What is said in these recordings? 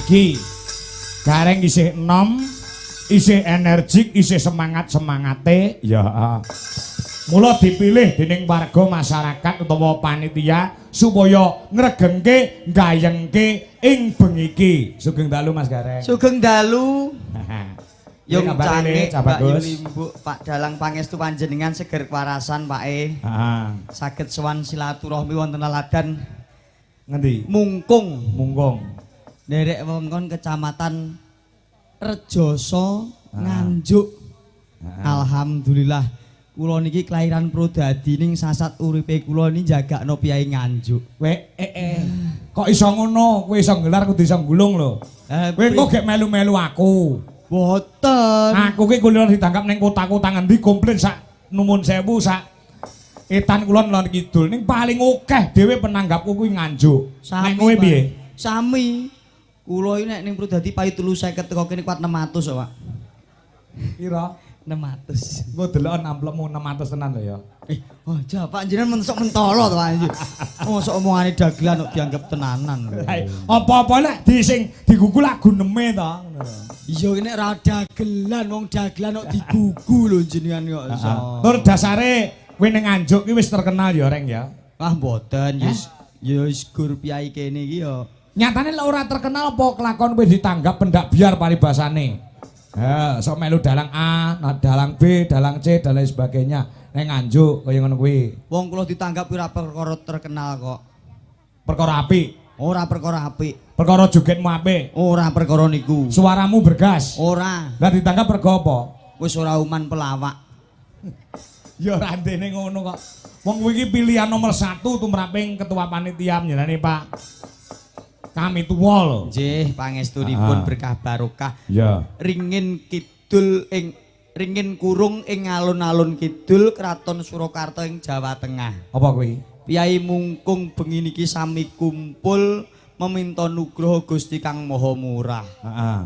rezeki. Gareng isih enom, isih energik, isih semangat-semangate. Ya. Mula dipilih dening warga masyarakat utawa panitia supaya ngregengke, gayengke ing bengi iki. Sugeng dalu Mas Gareng. Sugeng dalu. Yung canggih Mbak Bagus. Yulimbu, Pak Dalang pangestu panjenengan seger kewarasan Pak E. Saged sowan silaturahmi wonten laladan Ngendi? Mungkung. Mungkung. Derek wewengkon Kecamatan Rejoso Nganjuk. Alhamdulillah kula niki kelahiran Prodadi ning sasat uripe kula ni jagakno piyai Nganjuk. Kok iso ngono? Kowe iso gelar kudu iso gulung lho. Kowe kok gek melu-melu aku. Boten. Aku ki kula ditangkap ning kota-kota ngendi komplain sak numun sewu sak etan kula lor kidul ning paling akeh dhewe penanggapku kuwi Nganjuk. Nek kowe piye? Sami. Kula iki nek ning Prodadi payu 350 teko kene kuat 600 kok, Pak. Pira? 600. Engko deloken amplopmu 600 tenan lho ya. Aja Pak jenengan mensok mentolo to Pak. Mosok omongane dagelan kok dianggap tenanan lho. Apa-apa nek sing digugu lak guneme to ngono lho. Iya nek ra dagelan wong dagelan kok digugu lho jenengan kok iso. Tur dasare kowe ning Nganjuk ki wis terkenal ya Reng ya. Wah mboten ya wis gur piyai kene iki ya. Nyatane lek ora terkenal apa kelakon kowe ditanggap pendak biar paribasane. Sok melu dalang A, dalang B, dalang C dan lain sebagainya. Ning Nganjuk kaya ngono kuwi. Wong kula ditanggap ora perkara terkenal kok. Perkara apik. Ora perkara apik. Perkara jogetmu apik. Ora perkara niku. Suaramu bergas. Ora. Lah ditanggap perkara apa? Wis ora uman pelawak. Ya ora ndene ngono kok. Wong kuwi iki pilihan nomor 1 tumraping ketua panitia njenengane Pak Kami tuwa lho. Nggih, pangestunipun berkah barokah. Ya. Ringin kidul ing ringin kurung ing alun-alun kidul Kraton Surakarta ing Jawa Tengah. Apa kuwi? Piyai Mungkung bengi niki sami kumpul meminta nugroho Gusti Kang Maha Murah. Heeh.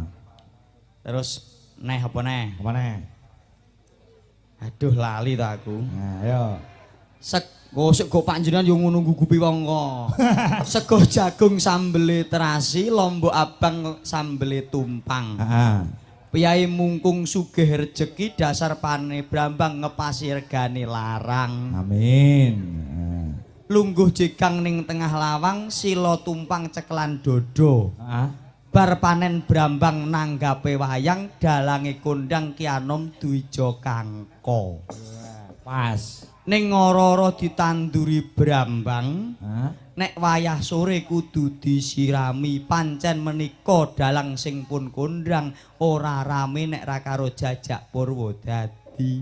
Terus neh apa neh? Apa neh? Aduh lali ta aku. Nah, ya. Sego panjenengan yo ngono gugupi wong kok. Sego jagung sambele terasi, lombok abang sambele tumpang. Heeh. Piyai Mungkung sugih rejeki dasar pane brambang ngepasi regane larang. Amin. Lungguh jekang ning tengah lawang sila tumpang ceklan dodo. Heeh. Bar panen brambang nanggape wayang dalange kondang Kianom Dwija Kangka. Pas. Ning ngororo ditanduri brambang. Nek wayah sore kudu disirami pancen menika dalang sing pun kondang ora rame nek ra karo jajak Purwodadi.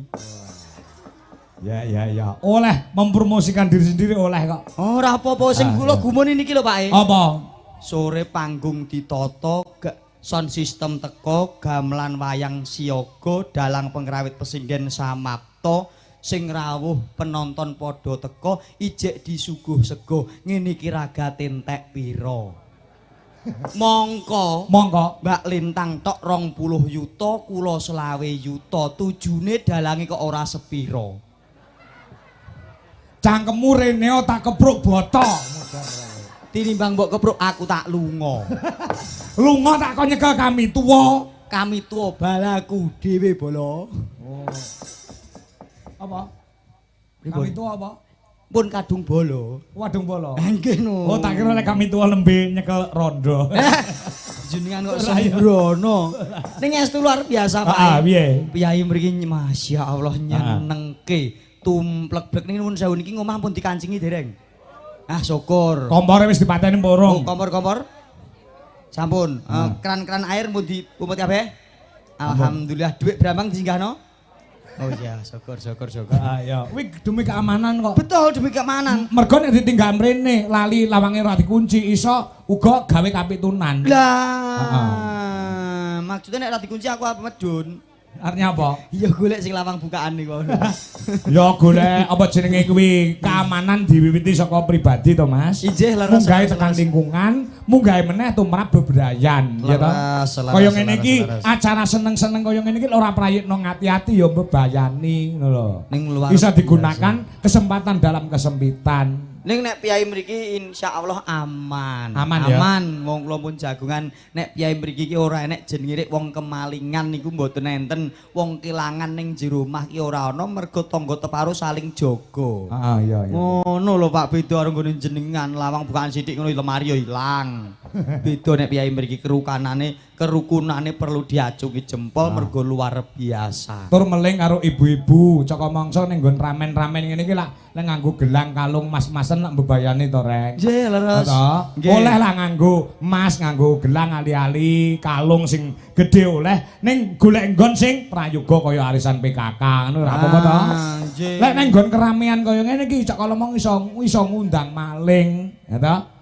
Ya. Oleh mempromosikan diri sendiri oleh kok. Ora apa-apa sing kula gumuni niki lho Pak E. Apa? Sore panggung ditata, sound system teko, gamelan wayang siaga, dalang pengrawit pesinggen samapta. Sing rawuh penonton padha teka ijek disuguh sego ngene iki ragate entek pira mongko Mbak Lintang tok 20 yuta kula 20 yuta tujune dalange kok ora sepira cangkemmu rene tak kepruk botok tinimbang mbok kepruk aku tak lunga lunga tak kok nyekel kami tuwa balaku dhewe bolo Apa? Kami tua apa? Pun kadung bolo. Wadung bolo. Nggih no. Oh tak kira lek kami tua lembe nyekel rondo. Jenengan kok sembrono. Ning estu luar biasa Pak. Piye? Piyai mriki masyaallah nyenengke. Tumplek-blek niki nuwun sewu niki ngomah pun dikancingi dereng. Ah syukur. Kompore wis dipateni porong. Oh, kompor-kompor. Sampun. Keran-keran air pun diumpet kabeh. Alhamdulillah dhuwit brambang disinggahno. Oh iya, syukur. Ya, kuwi demi keamanan kok. Betul, demi keamanan. Mergo nek ditinggal mrene, lali lawange ora dikunci, iso uga gawe kapitunan. Lah, maksudnya nek ora dikunci aku apa medun? Artinya apa? Iya golek sing lawang bukaan niku. Ya golek apa jenenge kuwi keamanan diwiwiti saka pribadi to, Mas. Injih leres. Munggahe tekan lingkungan, munggahe meneh tumrap bebrayan, ya to. Kaya ngene iki acara seneng-seneng kaya ngene iki ora prayitno ngati-ati ya mbebayani ngono lho. Bisa digunakan kesempatan dalam kesempitan. Ning nek piyai mriki insyaallah aman. Aman ya? Aman. Wong kula pun jagungan nek piyai mriki ki ora enek jenenge wong kemalingan niku mboten enten. Wong kelangan ning jero omah ki ora ana mergo tangga teparo saling jaga. Heeh, iya iya. Ngono lho Pak, beda karo nggone jenengan. Lawang bukaan sithik ngono lemari yo ilang. Beda nek piyai mriki kerukunane perlu diacungi jempol mergo luar biasa. Tur meling karo ibu-ibu caka mangsa ning nggon ramen-ramen ngene iki lak nganggo gelang kalung mas-masen lak mbebayani to Rek. Nggih, leres. Oleh lah nganggo emas, nganggo gelang ali-ali, kalung sing gedhe oleh ning golek nggon sing prayoga kaya arisan PKK ngono ora apa-apa to. Lek ning nggon keramaian kaya ngene iki cak kalomong iso ngundang maling, ya to.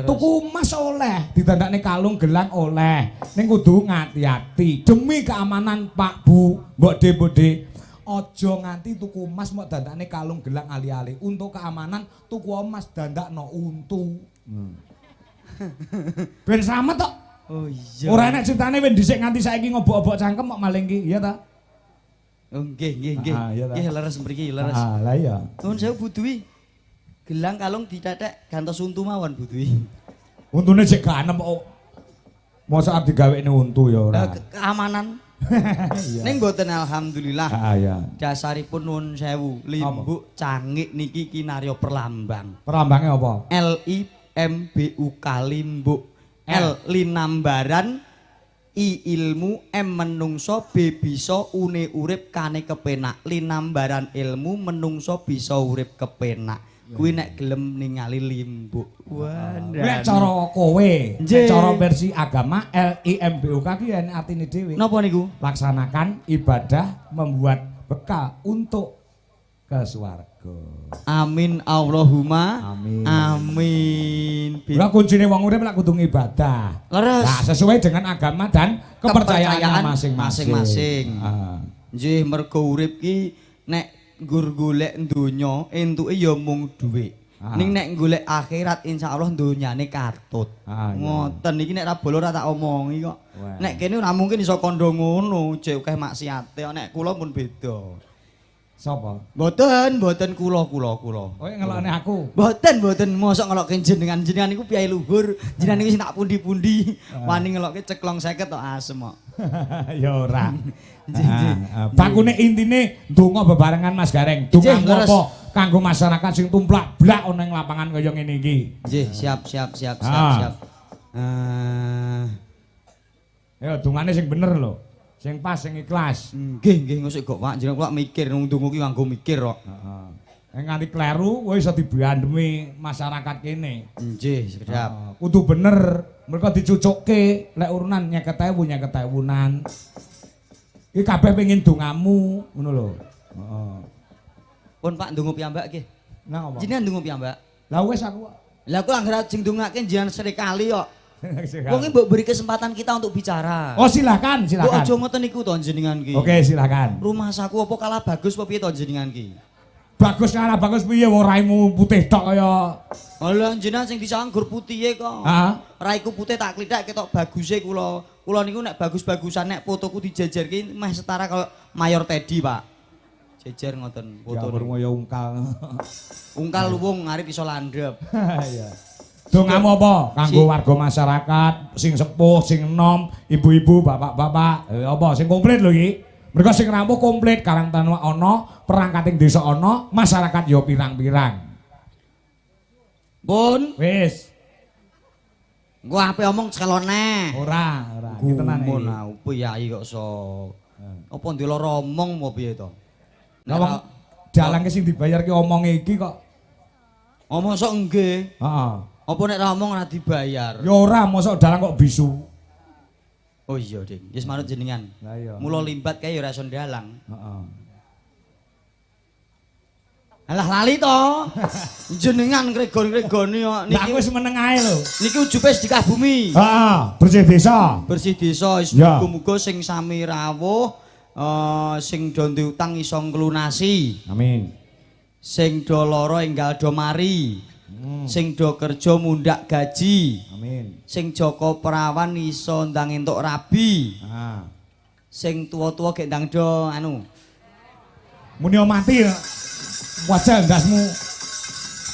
Tuku emas oleh, ditandakne kalung gelang oleh. Ning kudu ngati-ati demi keamanan Pak Bu, Mbok De. Aja nganti tuku emas mbok dandakne kalung gelang ali-ali. Untuk keamanan tuku emas dandakno untu. Ben slamet tok. Oh iya. Ora enek critane wis dhisik nganti saiki ngobok-obok cangkem kok maling ki, iya ta? Oh nggih. Nggih leres mriki, leres. Ah, lah iya. Nuwun sewu Budui. Gelang kalung ditetek gantos untu mawon Budui. Untune jek gak anem kok. Mosok arep digawekne untu ya ora. Keamanan. Ning mboten alhamdulillah. Iya. Dasaripun nuwun sewu, limbuk cangik niki kinarya perlambang. Perlambange apa? LIMBUK limbuk. L linambaran, I ilmu, M menungso, B bisa une urip kane kepenak. Linambaran ilmu menungso bisa urip kepenak. Kuwi nek gelem ningali limbuk. Wah, nek cara kowe, cara versi agama LIMBUK ki yen artine dhewe. Napa niku? Laksanakan ibadah membuat bekal untuk ke swarga. Amin Allahumma amin. Bila kuncine wong urip lak kudu ibadah. Leres. Nah, sesuai dengan agama dan kepercayaan masing-masing. Nggih, mergo urip ki nek nggur golek donya entuke ya mung dhuwit. Ning nek golek akhirat insyaallah donyane katut. Ngoten iki nek ra bolo ora tak omongi kok. Nek kene ora mungkin iso kandha ngono, jek akeh maksiate. Nek kula pun beda. Sapa? Mboten kula. Kowe ngelokne aku. Mboten mosok ngelokke jenengan niku piyai luhur. Jenengan niku sing tak pundi-pundi. Wani ngelokke ceklong 50 tok asem kok. Ya ora. Bakune intine ndonga bebarengan Mas Gareng. Donga apa kanggo masyarakat sing tumplak blak ana ing lapangan kaya ngene iki. Nggih, siap. Ya dongane sing bener lho. Sing pas, sing ikhlas. Nggih, ngosik kok Pak. Jeneng kula mikir nang ndonga ki nganggo mikir kok. Heeh. Nek nganti kleru wis iso dibandemi masyarakat kene. Nggih, sedap. Kudu bener, mereka dicucukke lek urunan 50.000-an. Iki kabeh pengin dongamu, ngono lho. Heeh. Pun Pak ndonga piyambak nggih. Nah apa? Jenengan ndonga piyambak. Lah wis aku. Lah aku anggere sing ndongake jenengan sekali kok. Wong iki mbok beri kesempatan kita untuk bicara. Oh silakan. Kok aja ngoten niku to jenengan ki. Oke, silakan. Rumah saku apa kalah bagus apa piye to jenengan ki? Bagus kalah bagus piye wong raimu putih tok kaya. Alah jenengan sing disanggur putihe kok. Heeh. Raiku putih tak klithak ketok baguse kula. Kula niku nek bagus-bagusan nek fotoku dijejerke meh setara kaya Mayor Teddy, Pak. Jejer ngoten foto. Ya urung ya ungkal. Ungkal luwung ngarep iso landhep. Iya. Dongamu apa? Kanggo warga masyarakat sing sepuh, sing enom, ibu-ibu, bapak-bapak, apa sing komplit lho iki. Mergo sing rampung komplit, Karang Tanwa ana, perangkating desa ana, masyarakat ya pirang-pirang. Pun, wis. Engko ape omong celone. Ora. Iki tenan iki. Mun aku piyai kok iso. Apa ndelok omong apa piye to? Lah wong dalang sing dibayar ki omonge iki kok. Omong sok nggih. Heeh. Apa nek ra omong ora dibayar? Ya ora, mosok dalang kok bisu. Oh iya, Dik. Wis manut jenengan. Lah iya. Mula limbat kae ya ora iso dalang. Heeh. Alah lali to. Jenengan ngregon-ngregoni kok niki. Aku wis meneng ae lho. Niki ujupe sedekah bumi. Heeh, bersih desa. Bersih desa wis muga-muga sing sami rawuh sing do utang iso nglunasi. Amin. Sing do lara enggal do mari. Sing do kerja mundak gaji. Amin. Sing Joko perawan iso ndang entuk rabi. Sing tuwa-tuwa gek ndang do anu. Muni mati wajah ndasmu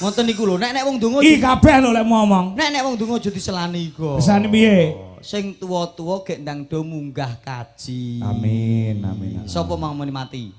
Ngoten niku lho, nek wong donga I kabeh lho lek ngomong. nek wong donga aja diselani iku. Kesane piye? Sing tuwa-tuwa gek ndang do munggah kaji. Amin, amin. Sapa mang muni mati?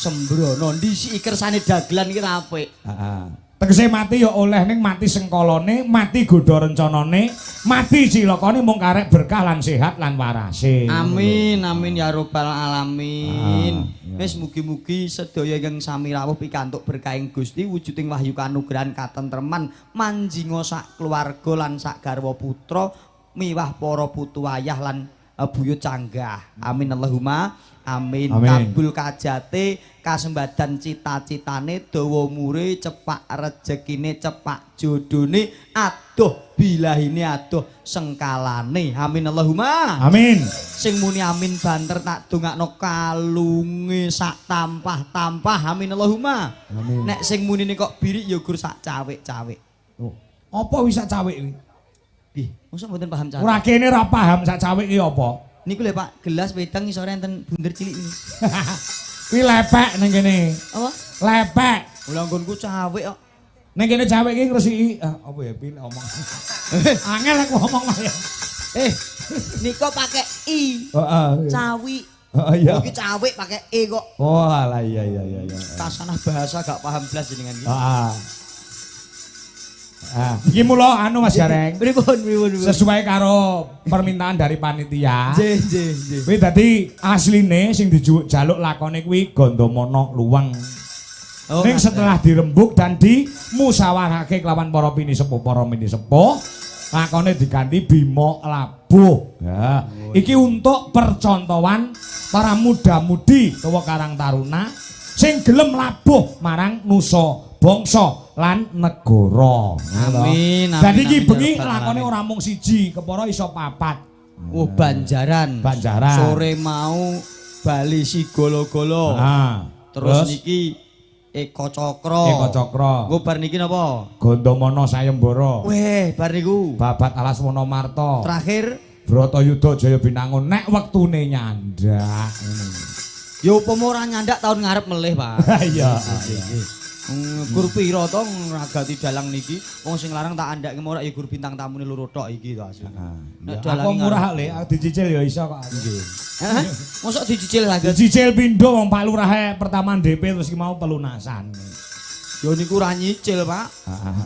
Sembrono ndisi kersane dagelan iki ra apik. Heeh. Tegese mati ya oleh ning mati sengkolane, mati godha rencanane, mati cilakane mung karek berkah lan sehat lan warase. Amin, amin ya rabbal alamin. Wis mugi-mugi sedaya ingkang sami rawuh pikantuk berkahing Gusti wujuding wahyu kanugrahan katentreman manjinga sak keluarga lan sak garwa putra miwah para putu wayah lan buyut canggah. Amin Allahumma amin. Kabul kajate kasembadan cita-citane dawa umure cepak rejekine cepak jodone adoh bilahine adoh sengkalane. Amin Allahumma amin. Sing muni amin banter tak dongakno kalunge sak tampah-tampah. Amin Allahumma amin. Nek sing munine kok birik ya gur sak cawik-cawik. Oh, apa wis sak cawik iki? Nggih, mosok mboten paham cawik. Ora kene ra paham sak cawik iki apa? Niku lho Pak, gelas wedang isore enten bunder cilik ini. Kuwi lepek ning kene. Apa? Lepek. Lha nggonku cawik kok. Ning kene cawik iki ngresiki apa ya pin omong. Angel aku ngomong wae. Niko pakai i. Heeh. Cawi. Heeh iya. Iki cawik pakai e kok. Oh alah iya. Kasanah bahasa gak paham blas jenengan iki. Heeh. Iki mula anu Mas Gareng. Pripun. Sesuai karo permintaan dari panitia. Nggih. Kuwi dadi asline sing dijaluk lakone kuwi Gandamana Luweng. Oh, ning setelah dirembuk dan dimusyawarahake kelawan para mini sepuh, lakone diganti Bima Labuh. Ya, iki untuk percontohan para muda-mudi utawa karang taruna sing gelem labuh marang nusa bangsa lan negara. Amin. Dadi iki bengi lakone ora mung siji, kepara iso papat. Oh, Banjaran. Sore mau Bali Sigolo-golo. Terus niki Eko Cokro. Nggo bar niki napa? Gandamana Sayembara. Weh, bar niku. Babat Alas Monomarta. Terakhir Bratayuda Jaya Binangun nek wektune nyandak. Ya upama ora nyandak tahun ngarep melih, Pak. Iya. Gur pira to ngragati dalang niki? Wong sing larang tak andake ora ya gur bintang tamune loro tok iki to asline. Nek dalang murah le, dicicil ya iso kok. Nggih. Mosok dicicil saged. Dicicil pindho wong Pak Lurahe pertama DP terus iki mau pelunasan. Ya niku ora nyicil, Pak.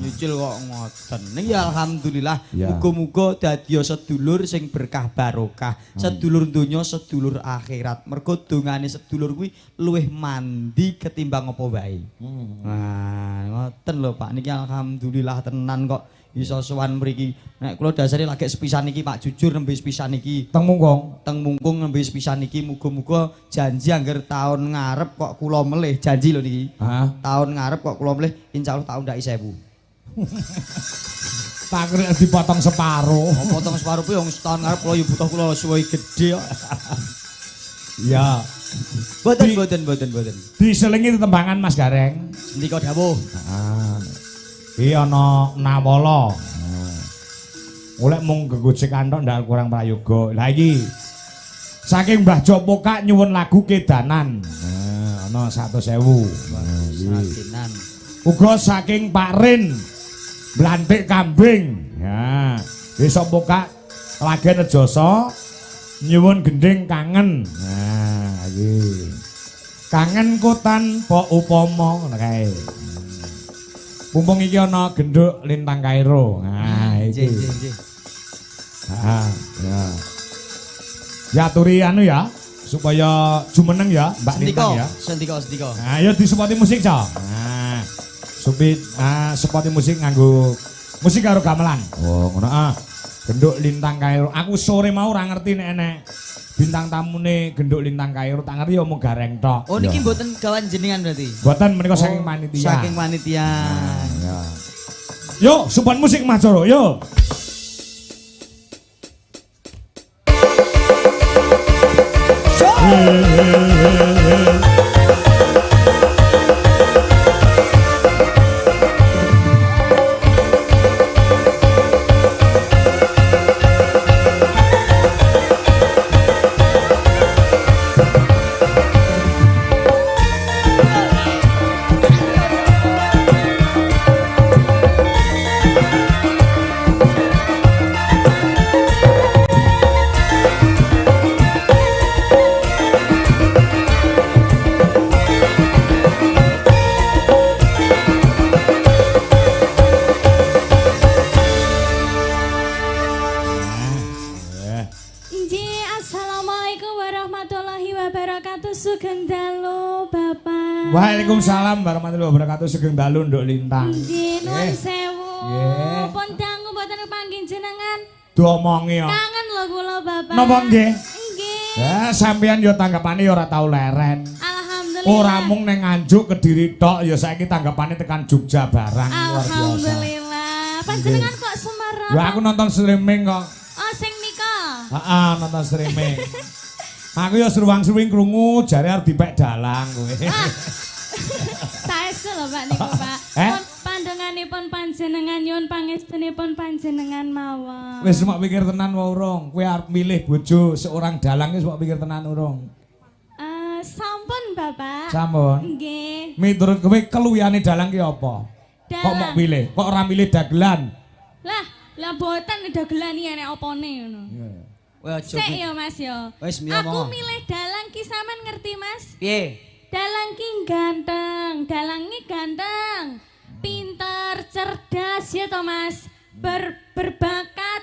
Nyicil kok ngoten. Ning ya alhamdulillah muga-muga dadi sedulur sing berkah barokah. Sedulur donya, sedulur akhirat. Mergo dongane sedulur kuwi luwih mandi ketimbang apa wae. Nah, ngoten lho Pak. Niki alhamdulillah tenan kok iso sowan mriki. Nek kula dasare lagi sepisan iki Pak, jujur nembe sepisan iki. Teng Mungkung nembe sepisan iki muga-muga janji angger tahun ngarep kok kula melih, janji lho niki. Tahun ngarep kok kula melih insyaallah tak undhaki 1000. Tak kira dipotong separo. Potong separo kuwi wong tahun ngarep kula yo butuh kula suwe gedhe kok. Iya. Boten. Diselingi tembangan Mas Gareng. Ndika dawuh. Iki ana Nawala. Oleh mung gegojek kanthok ndak kurang prayoga. Lah iki saking Mbah Jopo Kak nyuwun lagu Kedanan. Ana 100.000. Sakinan. Uga saking Pak Rin Blantik Kambing. Ya, besok Pokak lagi Nejasa nyuwun gending kangen. Nah, iki. Kangen kotan po upama ngono kae. Mumpung iki ana genduk lintang Kairo. Nah, iki. Nggih. Ya. Ya aturi anu ya, supaya jumeneng ya, Mbak Lintang ya. Sendika. Nah, ayo disupporti musik, Cok. Nah, supporti musik nganggo musik karo gamelan. Oh, ngono Genduk Lintang Kairo. Aku sore mau ora ngerti nek enek bintang tamune Genduk Lintang Kairo, tak ngerti ya mau gareng tok. Oh, niki mboten gawan jenengan berarti. Mboten menika saking panitia. Saking panitia. Ya. Yo, support musik Mas Joro, yo. Waalaikumsalam warahmatullahi wabarakatuh. Sugeng dalu nduk lintang. Nggih, nuwun sewu. Nggih. Pun dangu mboten kepanggih jenengan. Diomongi ya. Kangen lho kula Bapak. Napa nggih? Nggih. Ya sampeyan yo tanggapane yo ora tau leren. Alhamdulillah. Ora mung ning Nganjuk Kediri tok ya saiki tanggapane tekan Jogja barang luar biasa. Alhamdulillah. Panjenengan kok Semarang? Lah aku nonton streaming kok. Oh, sing nika. Heeh, nonton streaming. Aku ya seruang-seruing krungu jare arep dipek dalang kowe. Saestu lho Pak niku Pak. Pun pandanganipun panjenengan nyuwun pangestunipun panjenengan mawon. Wis mak pikir tenan wae urung. Kowe arep milih bojo seorang dalang wis mak pikir tenan urung. Sampun Bapak. Sampun. Nggih. Miturut kowe keluyane dalang ki apa? Kok mak pilih? Kok ora milih dagelan? Lah boten dagelan iki enek opone ngono. Kowe aja. Sik ya Mas ya. Wis Aku milih dalang ki sampean ngerti Mas? Piye? Dalang ki ganteng, dalangi ganteng. Pinter, cerdas ya toh Mas. Berbakat.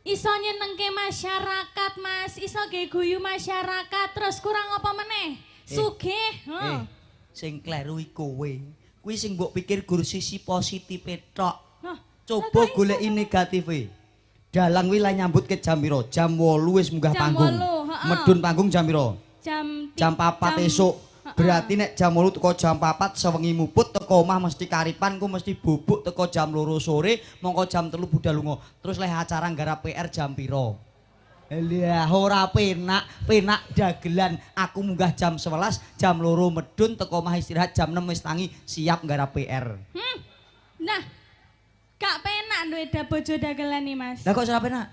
Iso nyenengke masyarakat Mas, iso ge guyu masyarakat, terus kurang apa meneh? Sugih, Sing kleru iki kowe. Kuwi sing mbok pikir gur sisi positif tok. Nah, Coba goleki negatife. Dalang kuwi lah nyambut ke jam piro? Jam 8 wis munggah Jam panggung. 8, heeh. Medun panggung jam piro? Jam 4 esuk. heeh. Berarti nek jam 8 teko jam 4 sewengi muput teko omah mesti karipan ku mesti bubuk teko jam 2 sore mongko jam 3 budal lunga. Terus leh acara nggarap PR jam piro? Lah ora penak dagelan. Aku munggah jam 11, jam 2 medun teko omah istirahat jam 6 wis tangi siap nggarap PR. Nah, gak penak duwe bojo dagelan nih Mas. Lah kok ora penak?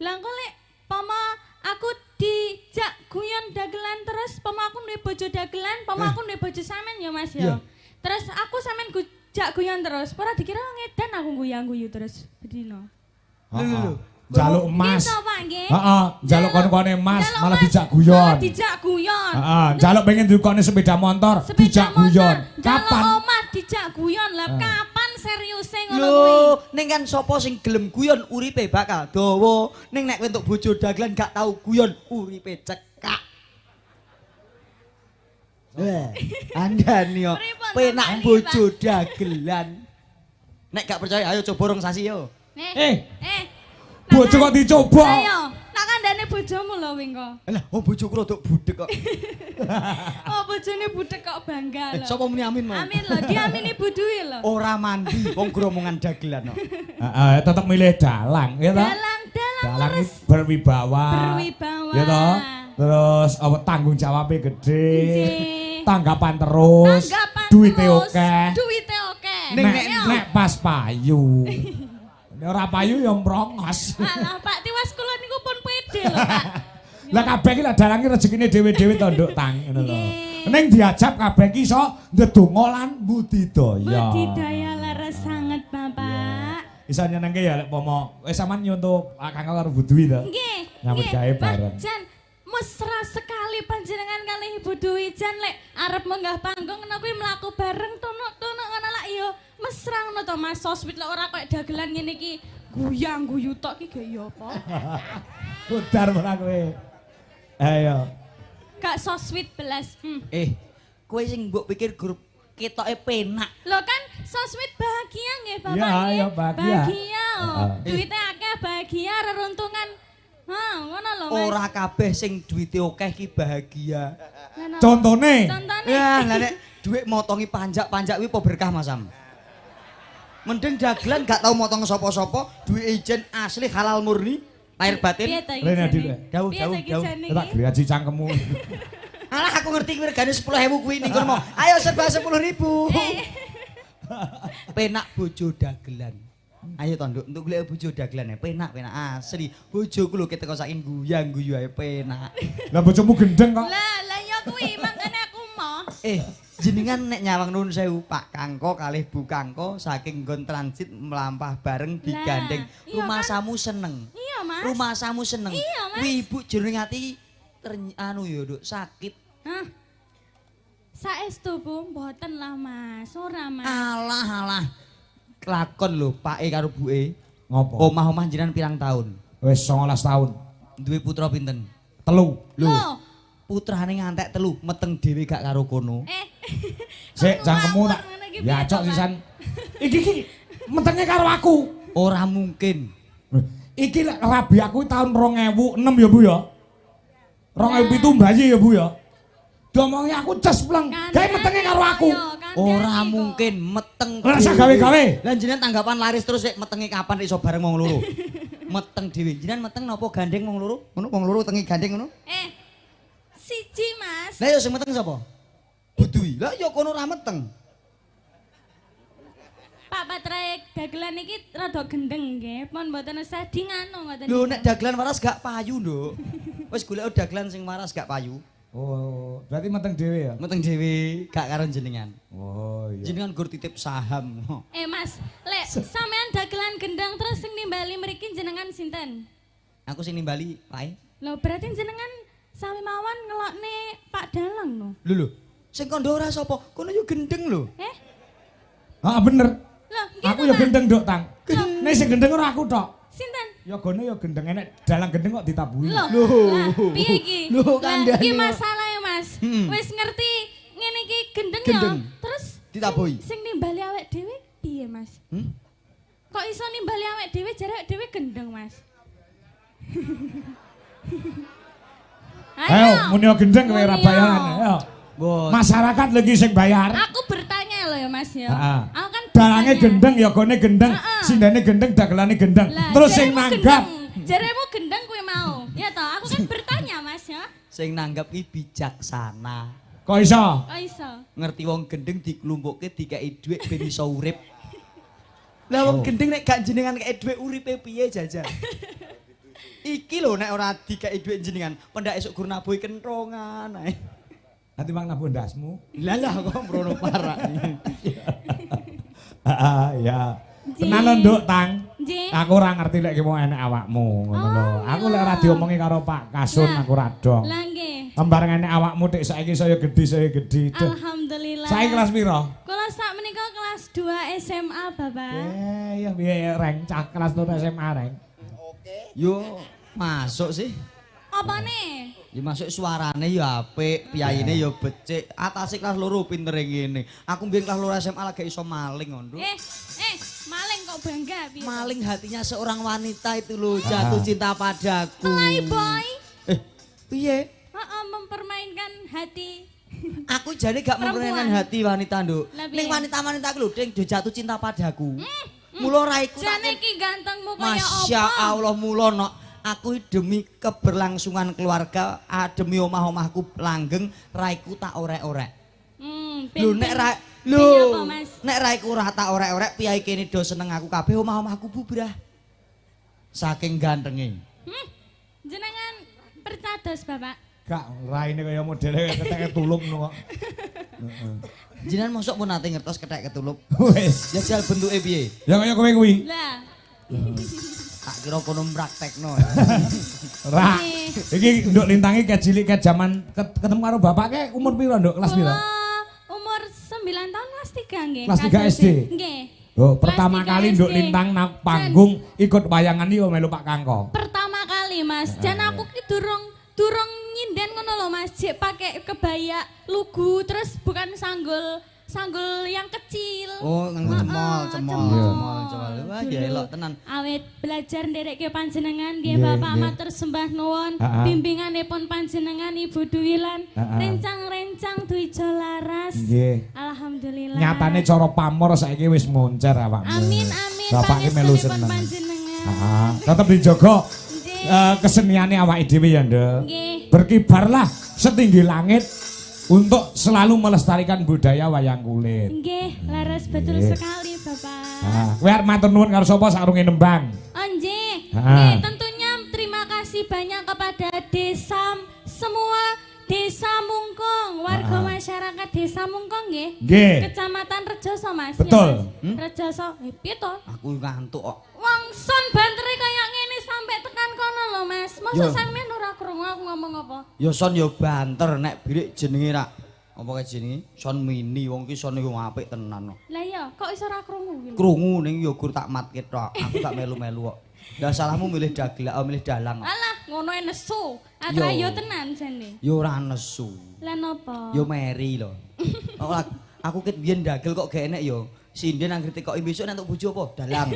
Lah engko lek pama aku dijak guyon dagelan terus pama aku duwe bojo dagelan, pama aku duwe bojo sampean ya Mas ya. Terus aku sampean jak guyon terus, ora dikira ngedan aku guyang-guyu terus bedino. Heeh. Jaluk emas. Gitu Pak nggih. Heeh, jaluk kon-kone emas Njaluk malah Mas, dijak guyon. Malah dijak guyon. Heeh, jaluk pengen dukone sepeda motor, dijak guyon. Kapan? Kapan? Omah dijak guyon lah. Kapan seriuse ngono kuwi? Lho, ning kan sapa sing gelem guyon uripe bakal dawa. Ning nek entuk bojo dagelan gak tau guyon uripe cekak. Andani yo penak bojo dagelan. Nek gak percaya ayo coba rong sasi yo. Bojo kok dicoba? Ayo, tak kandhane bojomu lho wingko. Lah, bojoku rodok budek kok. Oh, bojone budek kok bangga lho. Sapa muni amin mau? Amin lho, diamini Bu Dwi lho. Ora mandi wong gromongan dagelan kok. Heeh, tetep milih dalang, ya toh? Dalang Dalang terus iki berwibawa. berwibawa. Ya toh? Terus apa tanggung jawabnya gede. Nggih. Tanggapan terus. Tanggapan Duite terus. akeh. Duite akeh. Nek pas payu. Nek ora payu ya mrongos. Alah, Pak Tiwas kula niku pun pede lho, Pak. Lah kabeh iki lah dalange rezekine dhewe-dhewe to nduk tang ngono lho. Nggih. Ning diajab kabeh iki iso ndedonga lan budidaya. Budidaya leres sanget, Bapak. Iso nyenengke ya lek pomo wis sampean nyuntuk Kang karo Bu Dwi to. Nggih. Nyambut gawe bareng. Jan mesra sekali panjenengan kali Ibu Dwi Jan lek arep menggah panggung ngono kuwi mlaku bareng tunuk-tunuk ngono lak ya mesra ngono to Mas soswit lek ora koyo dagelan ngene iki guyang guyu tok iki gak ya apa. Putar ora kowe. Ayo. Gak soswit belas. Kowe sing mbok pikir grup ketoke penak. Lho kan soswit bahagia nggih Bapak Ya, nggih. ya, bahagia. Bahagia. Duite akeh bahagia reruntungan. Ngono lho Mas. Ora kabeh sing duwite akeh ki bahagia. Contone. Contone. Ya, lah nek dhuwit motongi panjak-panjak kuwi apa berkah Mas Sam? Mending dagelan gak tau motong sapa-sapa, duwe ijen asli halal murni, lahir batin. Piye ta iki? Rene jane? Adil, jauh, Piye jauh, ta iki jauh. jane Tak iki? graji cangkemmu. Alah aku ngerti kuwi regane 10.000 kuwi ning kono mau. Ayo serba 10.000. Penak bojo dagelan. Ayo to Nduk, untuk golek bojo dagelan ya penak asli. Bojoku lho keteko saking guyang guyu ae penak. Lah bojomu gendeng kok. Lah ya kuwi makane aku mau. Jenengan nek nyawang nuwun sewu Pak Kangko kalih Bu Kangko saking nggon transit melampah bareng digandeng. iya Rumah kan? samu seneng. Iya Mas. Rumah samu seneng. Iya, Mas. Kuwi ibu jroning ati anu ya Nduk sakit. Hah? Saestu Bu, mboten lah Mas, ora Mas. Alah. Kelakon lho Pake karo Buke. Ngopo? Omah-omah jenengan pirang tahun? Wis 19 tahun. Duwe putra pinten? 3. Loh, Putrane ngantek 3, meteng dhewe gak karo kono. Sik jangkemmu tak. Ya cok sisan. Iki metenge karo aku. Ora mungkin. Iki lek rabi aku tahun 2006 ya Bu ya. 2007 bayi ya Bu ya. Diomongi aku jas pleng. Gawe metenge karo aku. Ora mungkin meteng. Ora usah gawe-gawe. Lah jenengan tanggapan laris terus sik metenge kapan iso bareng wong loro. Meteng dhewe. Jenengan meteng napa gandeng wong loro? Ngono wong loro tengi gandeng ngono? Siji Mas. Lah yo sing meteng sapa? Budui. Lah yo kono ora meteng. Pak Patre dagelan iki rada gendeng nggih. Pun mboten usah dingano ngoten. Lho nek dagelan waras gak payu, Nduk. Wis golek dagelan sing waras gak payu. Oh, berarti meteng dhewe ya? Meteng dhewe gak karo jenengan. Oh iya. Jenengan gur titip saham. Mas, lek sampean dagelan gendeng terus sing nimbali mriki jenengan sinten? Aku sing nimbali, Pak. Lho berarti jenengan sami mawon ngelokne Pak Dalang no. Lho, sing kandha ora sapa? Kono yo gendeng lho. Ah bener. Loh, Aku ya gendeng Nduk Tang. Nek sing gendeng ora aku tok. Sinten? Ya gone ya gendeng enek dalang gendeng kok ditaburi. Loh, piye iki? Lho, kandhane. Iki masalah ya Mas. Wis ngerti ngene iki gendeng ya. Terus ditabuhi. Sing nimbali awake dhewe piye Mas? Kok iso nimbali awake dhewe jare awake dhewe gendeng Mas? Ayo, muni gendeng kowe ora bayaran. Ayo. Masyarakat lagi sing bayar. Aku bertanya loh ya Mas ya. Aku kan dalange bertanya. gendeng ya gone gendeng, sindane gendeng, dagelane gendeng. Lah, Terus sing jaremu nanggap. gendeng. Jaremu gendeng kowe mau. Ya toh, aku kan bertanya Mas ya. Sing nanggap ki bijaksana. Kok iso? Oh iso. Ngerti wong gendeng diklumpukke dikeki dhuwit ben iso urip. Lah wong gendeng nek gak jenengan kek dhuwit uripe piye jajan? Iki lho nek ora dikeki dhuwit jenengan, pendak esuk gur nabuhi kentongan ae. Ati mang nabung ndasmu. Lah kok mrono parah. Ya. Tenan Nduk Tang. Nggih. Aku ora ngerti lek ki mau enek awakmu ngono lho. Aku lek ora diomongi karo Pak Kasun aku ora dong. Lah nggih. Kembareng enek awakmu dik saiki saya gedhi. Alhamdulillah. Saiki kelas piro? Kula sak menika kelas 2 SMA, Bapak. Ya piye reng cah kelas 2 SMA reng. Yo masuk sih. Apa nih? Ya masuk suarane ya apik, piyaine ya becik. Atase kelas loro pintere ngene. Aku mbiyen kelas loro SMA lagi iso maling ngono. Maling kok bangga piye? Maling hatinya seorang wanita itu loh, jatuh cinta padaku. Playboy. Piye? Mempermainkan hati. Aku jadi gak mempermainkan hati wanita, Nduk. Ning wanita-wanita ku lho, ding jatuh cinta padaku. Mula raiku jane iki gantengmu kaya apa? Masya Allah mula nok. Aku demi keberlangsungan keluarga, demi omah-omahku langgeng, raiku tak orek-orek. Lho nek raiku ora tak orek-orek, piyai kene do seneng aku kabeh, omah-omahku bubrah. Saking gantenge. Jenengan percados, Bapak. Gak raine kaya modele ketek tulung kok. Jenengan mosok pun nate ngertos kethek ketulup. Wis. Jajal bentuke piye? Ya kaya kowe kuwi. Lah. Tak kira kono praktekno. Ra. Iki Nduk Lintangi ke cilik ke jaman ketemu karo bapake umur piro Nduk? Kelas piro? Umur 9 tahun kelas 3 nggih. Kelas 3 SD. Nggih. Oh, pertama kali Nduk Lintang nang panggung ikut wayangan iki melu Pak Kangko. Pertama kali, Mas. Jan aku ki durung nyinden ngono lho Mas, jek pakai kebaya lugu terus bukan sanggul yang kecil. Oh, nang cemol. Wah, ya elok tenan. Awet belajar nderekke panjenengan nggih Bapak matur sembah nuwun. Bimbinganipun panjenengan Ibu Dwi lan rencang-rencang Dwijo Laras. Nggih. Alhamdulillah. Nyatane cara pamor saiki wis moncer awakmu. Amin. Bapak ki melu seneng. Panjenengan. Tetep dijogo keseniane awake dhewe ya, Nduk. Nggih. Berkibarlah setinggi langit untuk selalu melestarikan budaya wayang kulit. Nggih, laras betul sekali, Bapak. Kowe arep matur nuwun karo sapa sakrunge nembang? Oh, nggih. Nggih, tentunya terima kasih banyak kepada Desa Mungkong, warga masyarakat Desa Mungkong nggih. Nggih. Kecamatan Rejoso, Mas. Betul. Ya, Mas? Rejoso. Piye to? Aku ngantuk kok. Wong son bantere kaya ngene sampe tekan kono lho, Mas. Mosok sampean ora krungu aku ngomong apa? Ya son ya banter nek birik jenenge ra. Apa kae jenenge? Son mini wong ki son iku apik tenan kok. Lah iya, kok iso ora krungu iki? Krungu ning ya gur tak matke tok. Aku gak melu-melu kok. Lah salahmu milih milih dalang. Alah, ngono ae nesu. Yo. Atrayo tenan jane. Yo ora nesu. Lah napa? Yo meri lho. Aku ket biyen dagel kok gak enek yo. Sinden anggere tekoki besok nek bojo apa? Dalang.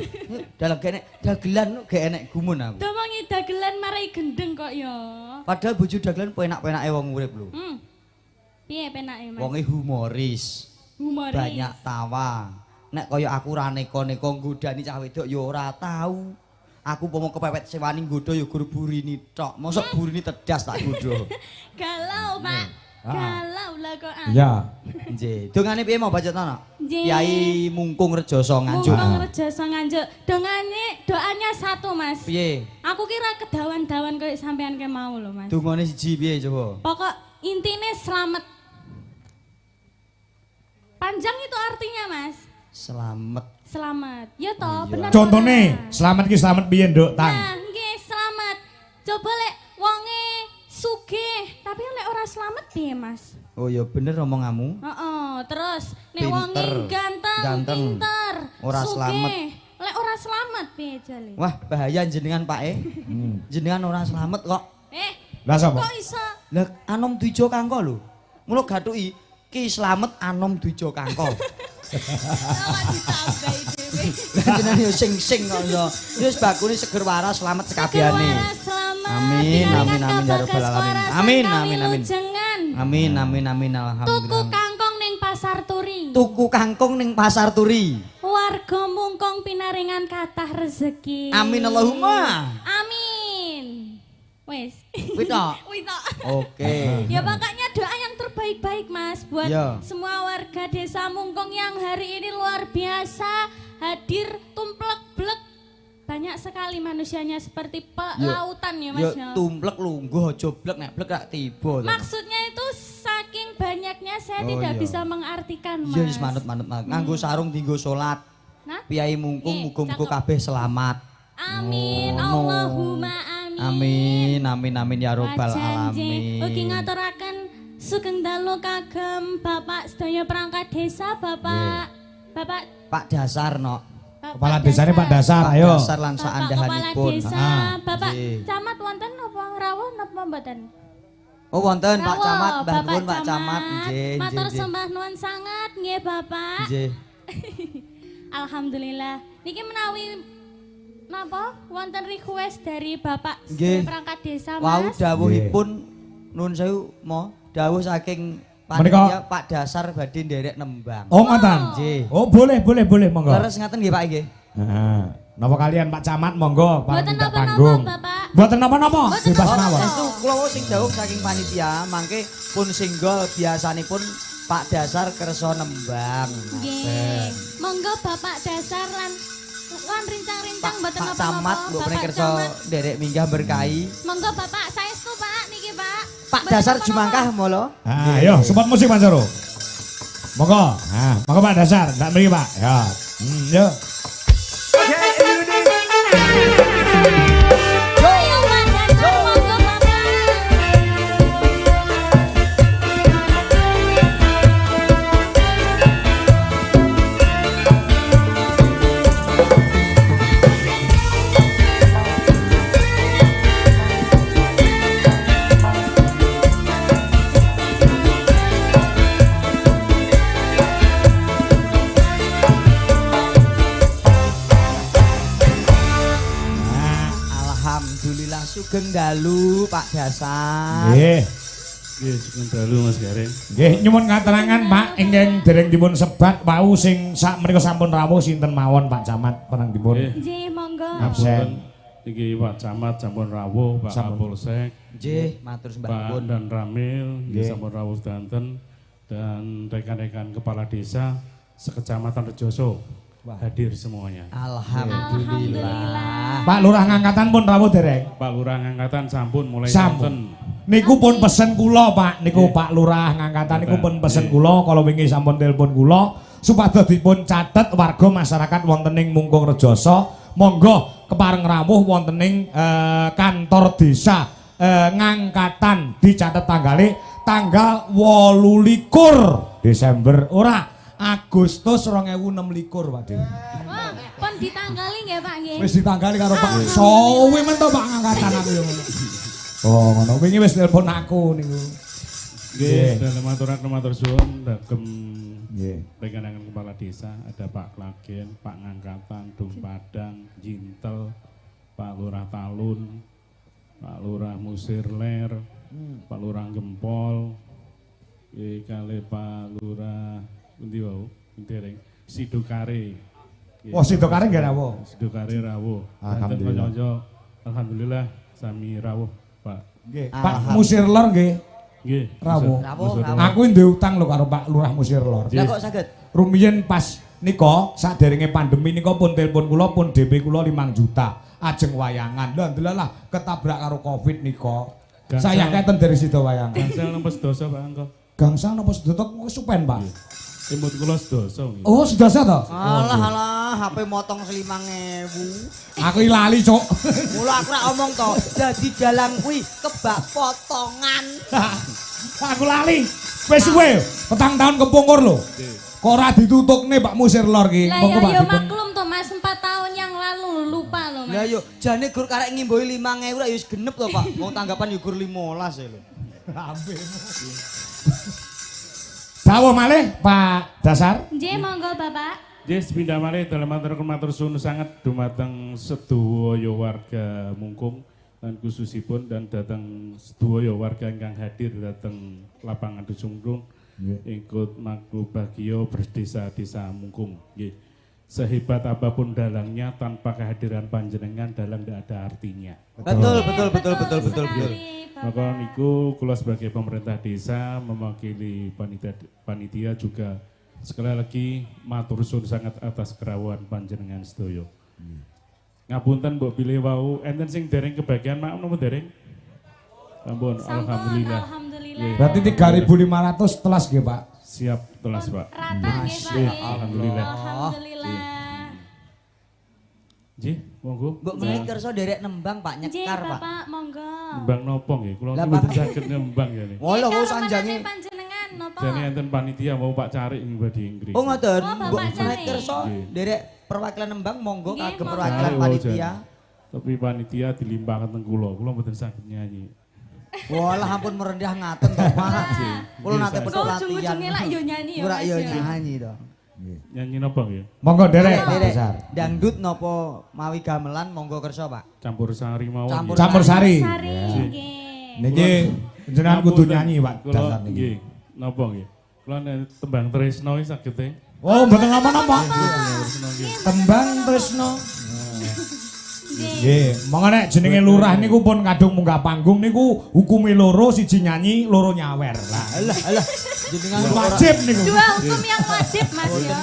Dalang gak enek, dagelan gak enek gumun aku. Domongi dagelan marai gendeng kok ya. Padahal bojo dagelan penak-penake wong urip lho. Piye penake, Mas? Wonge humoris. Humoris. Banyak tawa. Nek kaya aku ra neko-neko nggodani cah wedok ya ora tau. Aku pomo kepepet sewani nggodho ya gur burini tok. Mosok burini tedas tak godho. Galau, Pak. Galau lah kok. Iya. Nggih. Dongane piye mau bacotno? Nggih. Kyai Mungkung Rejoso Nganjuk. Mungkung Rejoso Nganjuk. Doanya satu, Mas. Piye? Aku kira kedawan-dawan kayak sampean ke mau lho, Mas. Dungane siji piye coba? Pokok intine selamat. Panjang itu artinya, Mas. Selamat. Selamat. Ya toh, bener. Contone, ora? selamat ki selamat piye, Nduk? Tang. Nah, nggih, selamat. Coba lek wonge sugih, tapi lek ora selamat piye, Mas? Oh ya bener omonganmu. Heeh, terus nek Pinter. wonge ganteng, pinter, Ora sugih, selamat. lek ora selamat piye jale? Wah, bahaya jenengan Pak Jenengan ora selamat kok. Lah sapa? Kok iso? Lah Anom Dwijo Kangko lho. Mula gathuki Ki Slamet Anom Dwijo Kangko. Ora ditambahi dhewe. Lah jenengan yo sing-sing kok iso. Wis bakune seger waras selamat sekabehane. Segera selamat. Amin, amin, amin, ya rabbal alamin. Amin, amin, amin. Amin. Amin, Tuku alhamdulillah. kangkong ning pasar turi. Tuku kangkung ning pasar turi. Warga mungkong pinaringan kathah rezeki. Amin Allahumma. Amin. Wes. Wis tok. Wis tok. Oke. Ya pokoknya doa yang terbaik-baik Mas buat Ya. semua warga desa Mungkong yang hari ini luar biasa hadir tumplek-blek. Banyak sekali manusianya seperti lautan ya Mas Ya ya. tumplek lungguh aja blek nek blek gak tiba. Maksudnya itu saking banyaknya saya Oh, tidak iya. bisa mengartikan Mas. Ya wis manut. Nganggo sarung dinggo salat. Nah? Piyai Mungkung Nih, muga-muga cakep. kabeh selamat. Amin. Oh, no. Allahumma amin. Amin ya robbal alamin. Ugi ngaturaken sugeng dalu kagem Bapak sedaya perangkat desa, Bapak. Bapak Pak Dasar no. Kepala desane Pak Dasar, ayo. Dasar lan Bapak Kepala saandahanipun. Desa, Bapak nggih. Camat wonten napa rawuh napa mboten? Oh wonten Pak Rawuh, Camat, Mbah Bapak nuwun Pak Camat. Nggih, Matur nggih. sembah nuwun sangat nggih Bapak. Nggih. Alhamdulillah. Niki menawi napa wonten request dari Bapak Nggih. perangkat desa Wau Mas. dawuhipun nuwun sewu mo dawuh saking Menika- panitia Pak Dasar badhe nderek nembang. Oh, ngoten. Nggih. Oh, boleh, monggo. Leres ngaten nggih Pak nggih. Heeh. Napa kalian Pak Camat monggo para Mboten minta napa-napa, panggung. Bapak. Mboten napa-napa, Mboten bebas napa-napa. mawon. Estu kula wau sing dawuh saking panitia mangke pun singga biasanipun Pak Dasar kersa nembang. Nggih. Monggo Bapak Dasar lan rincang-rincang mboten Pak napa-napa. Camat mbok Bapak menika kersa Camat. nderek minggah berkahi. Monggo Bapak saestu Pak niki Pak. Pak Mboten Dasar napa-napa. jumangkah molo. Ah, ayo support musik Mas Jaro. Monggo. Nah, monggo Pak Dasar, ndak mriki Pak. Ya. Yo. Ayo Pak Dasar monggo Bapak. Alhamdulillah sugeng dalu Pak Dasar. Nggih. Nggih, sugeng dalu Mas Gareng. Nggih, nyuwun katerangan Pak ingkang dereng dipun sebat wau sing sak menika sampun rawuh sinten mawon Pak Camat penang dipun. Nggih. Nggih monggo. Absen. Iki Pak Camat sampun rawuh, Pak Sampun. Kapolsek, Nggih, matur sembah Pak nuwun. dan Ramil, Nggih. sampun rawuh sedanten dan rekan-rekan kepala desa sekecamatan Rejoso hadir semuanya. Alhamdulillah. Pak Lurah ngangkatan pun rawuh dereng. Pak Lurah Angkatan sampun mulai Sampun. sedanten. Niku pun pesen kula Pak, niku Pak Lurah ngangkatan niku pun pesen kula kala wingi sampun telepon kula supados dipun catet warga masyarakat wonten ing Mungkung Rejoso monggo kepareng rawuh wonten ing kantor desa ngangkatan dicatet tanggale tanggal 28 Desember ora Agustus 2026 Pak Dewi. Wah, pun ditanggali nggih Pak nggih. Wis ditanggali karo Pak. Sowi men to Pak ngangkatan aku ya ngono. Oh, ngono. Wingi wis nelpon aku niku. Nggih, dalem matur suwun dagem Nggih. rekan-rekan kepala desa ada Pak Klagen, Pak Ngangkatan, Dung Padang, Jintel, Pak Lurah Talun, Pak Lurah Musirler, Pak Lurah Gempol, kali Pak Lurah endi wau, dereng Sidokare. Wah, Sidokare nggih rawuh. Sidokare rawuh. Alhamdulillah. Kanca-kanca alhamdulillah sami rawuh, Pak. Nggih. Pak Musir Lor nggih. Nggih. Rawuh. Rawuh. Aku duwe utang lho karo Pak Lurah Musir Lor. Lah kok saged? Rumiyin pas nika saderenge pandemi nika pun telepon kula pun DP kula 5 juta. Ajeng wayangan. Lah ndelalah ketabrak karo Covid nika. Saya keten dari situ wayangan. Gangsal napa sedasa Pak Angko? Gangsal napa sedotok kesupen, Pak? Imut kula sedasa nggih. Oh, sedasa to? Alah, HP motong 5.000. Aku lali, Cuk. Mula aku rak omong to, dadi dalang kuwi kebak potongan. Aku lali. Wis suwe, petang tahun kepungkur lho. Kok ora ditutukne Pak Musir Lor ki. Lah ya yo maklum to Mas 4 tahun yang lalu lupa loh Mas. Lah yo jane gur karek ngimbohi 5.000 rak yo wis genep to Pak. Wong tanggapan yo gur 15 lho. Dawuh malih Pak Dasar. Nggih monggo Bapak. Nggih sepindah malih dalem matur suwun sanget dumateng sedaya warga Mungkung lan khususipun dan datang sedaya warga ingkang hadir dateng lapangan Dusungrung ikut maklu bagio berdesa-desa Mungkung. Nggih. Sehebat apapun dalangnya tanpa kehadiran panjenengan dalang tidak ada artinya. Betul. Sekali, Bapak. Maka niku kula sebagai pemerintah desa mewakili panitia juga sekali lagi matur suwun sangat atas kerawuhan panjenengan sedaya. Ngapunten mbok pilih wau enten sing dereng kebagian maaf napa dereng? Ampun, Sampun, alhamdulillah. alhamdulillah. Berarti 3.500 telas nggih, Pak. Siap telas, Pak. Rata nggih Pak. Nggih, nggih. alhamdulillah. Alhamdulillah. Nggih, monggo. Mbok menika kersa derek nembang Pak Nggih nyekar Pak. Bapak monggo. Nembang nopo nggih? Kula Lah, mboten Pak. saged nembang jane. Oh lho Karo sanjange. menane panjenengan napa? Jane enten panitia mau Pak Carik ing badhe Inggris. Oh ngoten. Oh, Bapak Mbok Cari. menika kersa Nggih. derek perwakilan nembang monggo Nggih, kagem monggo. perwakilan Carik, panitia. Tapi panitia dilimpahkan teng kula. Kula mboten saged nyanyi. Walah ampun merendah ngaten to Pak. Kula nate Kok petuk latihan. ujung-ujungnya lak yo nyanyi ya Ora Mas. yo ya? nyanyi to. Nyanyi napa nggih? Monggo derek Pak Derek Dasar. dangdut napa mawi gamelan monggo kersa Pak. Campur sari mawon. Campur nggih. Campur sari. Sari Nggih. nggih. Niki jenengan kudu nyanyi, Pak Kula Dasar niki. nggih. Napa nggih? Kula nek tembang Tresno iki saged e. Oh, mboten napa-napa. Tresno nggih. Tembang Tresno. Nggih. Nggih, monggo nek jenenge lurah niku pun kadung munggah panggung niku hukume loro, siji nyanyi, loro nyawer. Lah, Alah jenengan wajib niku. Dua hukum yang wajib Mas ya.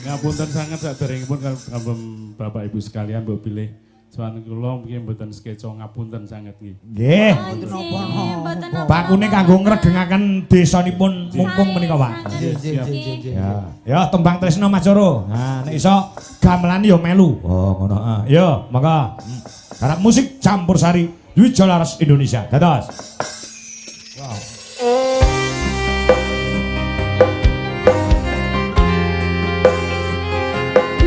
Ngapunten sangat saderengipun kagem Bapak Ibu sekalian mbok pilih sowan kula mungkin mboten skeco ngapunten sangat nggih. Nggih. Mboten napa. Bakune kanggo ngregengaken desanipun Mungkung menika, Pak. Siap. Ya, ya tembang Tresno Mas Joro. Nah, nek iso gamelan yo melu. Oh, ngono. Yo, monggo. Garap musik campur sari Wijolaras Indonesia. Dados.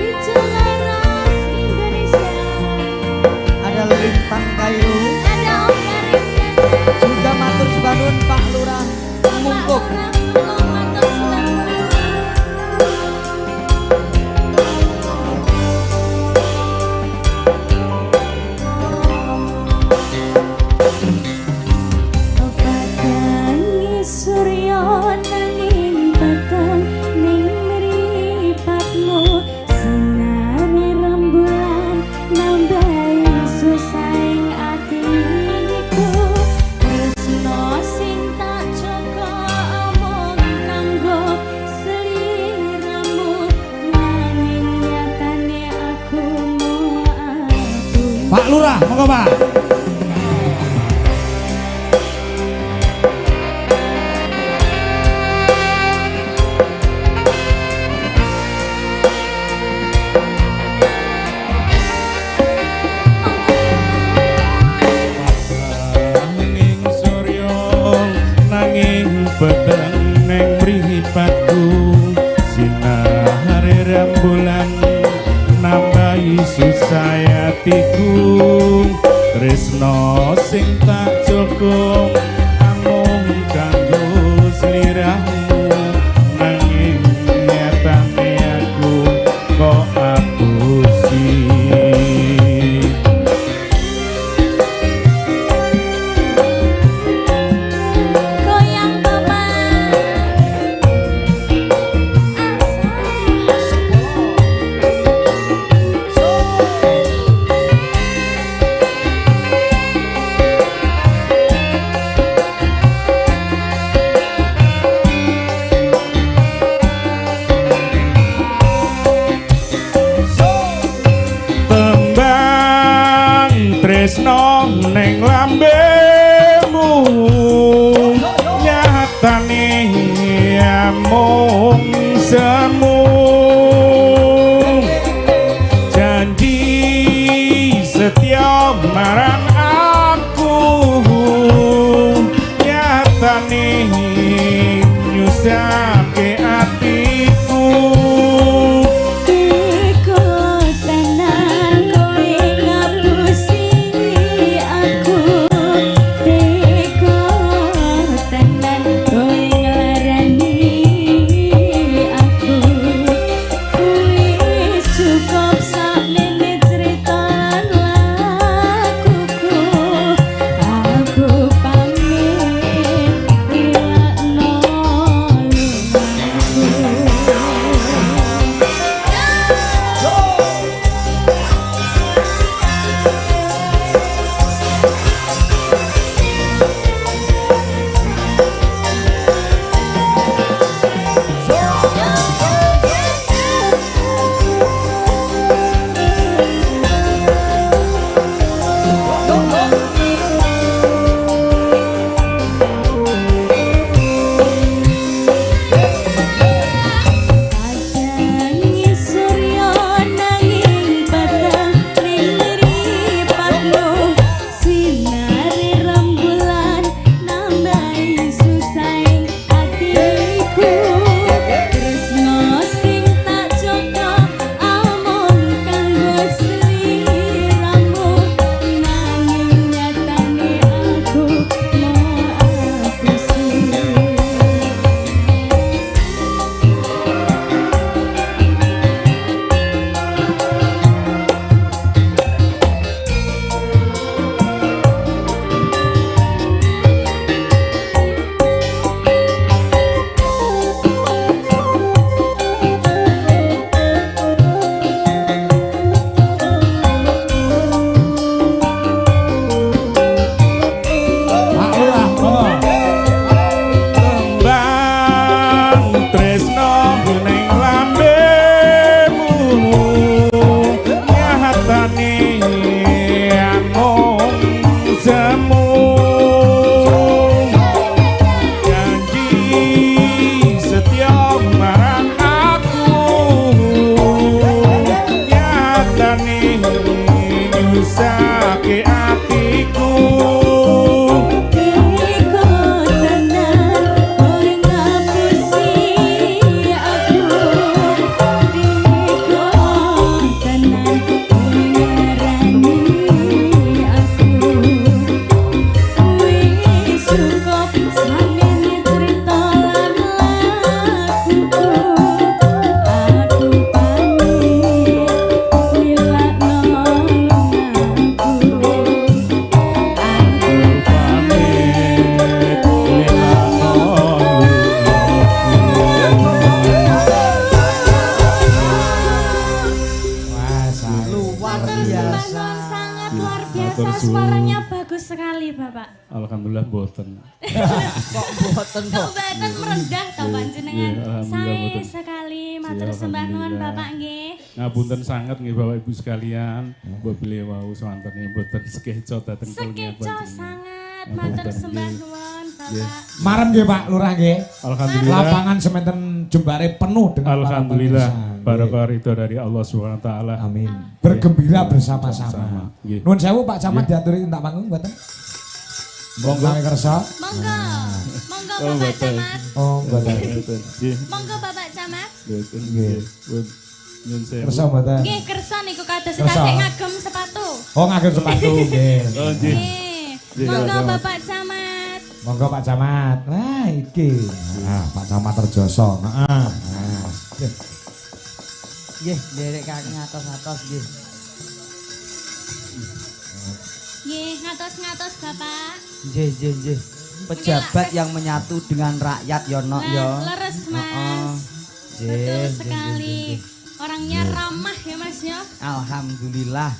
Wijolaras Indonesia. ada Lintang Kayu. Ada Om Karim Dada. Juga matur sebanun Pak Lurah Mungkung. Surya nanging peteng ning mripatmu sinare rembulan nambahi susahing atiku tresno sing tak jaga amung kanggo sliramu nanging nyatane aku mau aku. Pak Lurah, monggo, Pak. Nanging surya nanging peteng neng mripatku sinare rembulan susayatiku tresno sing tak jaga amung kanggo sliramu nanging nyatane aku kok abusi Goyang papa tembang tresno ning lambemu nyatane amung semu janji setia marang aku nyatane nyusake atiku Teko tenan kowe ngapusi aku Teko tenan kowe nglarani aku Wis cukup sakmene crita lakuku Aku pamit ilakno Padangi surya nanging padang ning mripatmu sinare rembulan nambahi susaing atiku tresno sing tak jaga amung kanggo sliramu nanging nyatane aku mau apusi Pak Lurah, tembang tresno ning lambemu nyatane amung semu janji setia marang aku nyatane nyusake atiku Teko tenan kowe ngapusi aku Teko tenan kowe ngarani aku Wis cukup samene crita lan lakuku Aku pamit ilakno lungaku Luar Matur biasa. sembah sangat luar biasa. Matur suwun. Suaranya bagus sekali, Bapak. Alhamdulillah boten. Kok mboten kok. Kebetulan merendah toh panjenengan. Iya, alhamdulillah, Saya betul. sekali matur Iya, sembah nuwun alhamdulillah. Bapak nggih. Ngapunten sangat nggih Bapak Ibu sekalian, mbok beliau wau swanten boten sekeco dateng Sekeco sangat matur Ngapunten, sembah nggih. nuwun Nggih. Bapak. Marem nggih Pak Lurah nggih. Alhamdulillah. Lapangan sementen Jembare penuh dengan para Alhamdulillah pemirsa. barokah ridho dari Allah Subhanahu wa taala. Amin. Bergembira Bersama. bersama-sama. Nggih. Nuwun sewu Pak Camat diaturi tak panggung mboten? Monggo kami kersa. Monggo. Monggo Oh, Bapak betul. Camat. Oh, mboten. Boten. Nggih. Monggo Bapak Camat. Boten. Nggih. Nggih. Pun. Nyun sewu. Kersa mboten. Nggih, kersa niku kados Kersa. tasik ngagem sepatu. Oh ngagem sepatu nggih. Oh nggih. Nggih. Monggo Iya, Bapak Camat. Monggo Pak Camat. Nah iki. Nah, Pak Camat Rejoso. Heeh. Nah. Nggih, nderek kaki ngatos-atos nggih. Nggih, ngatos-ngatos Bapak. Nggih, nggih, nggih. Pejabat yang menyatu dengan rakyat ya nok ya. Nah, leres Mas. Nggih, Betul nggih, sekali. nggih, nggih. Orangnya ramah ya Mas ya. Alhamdulillah.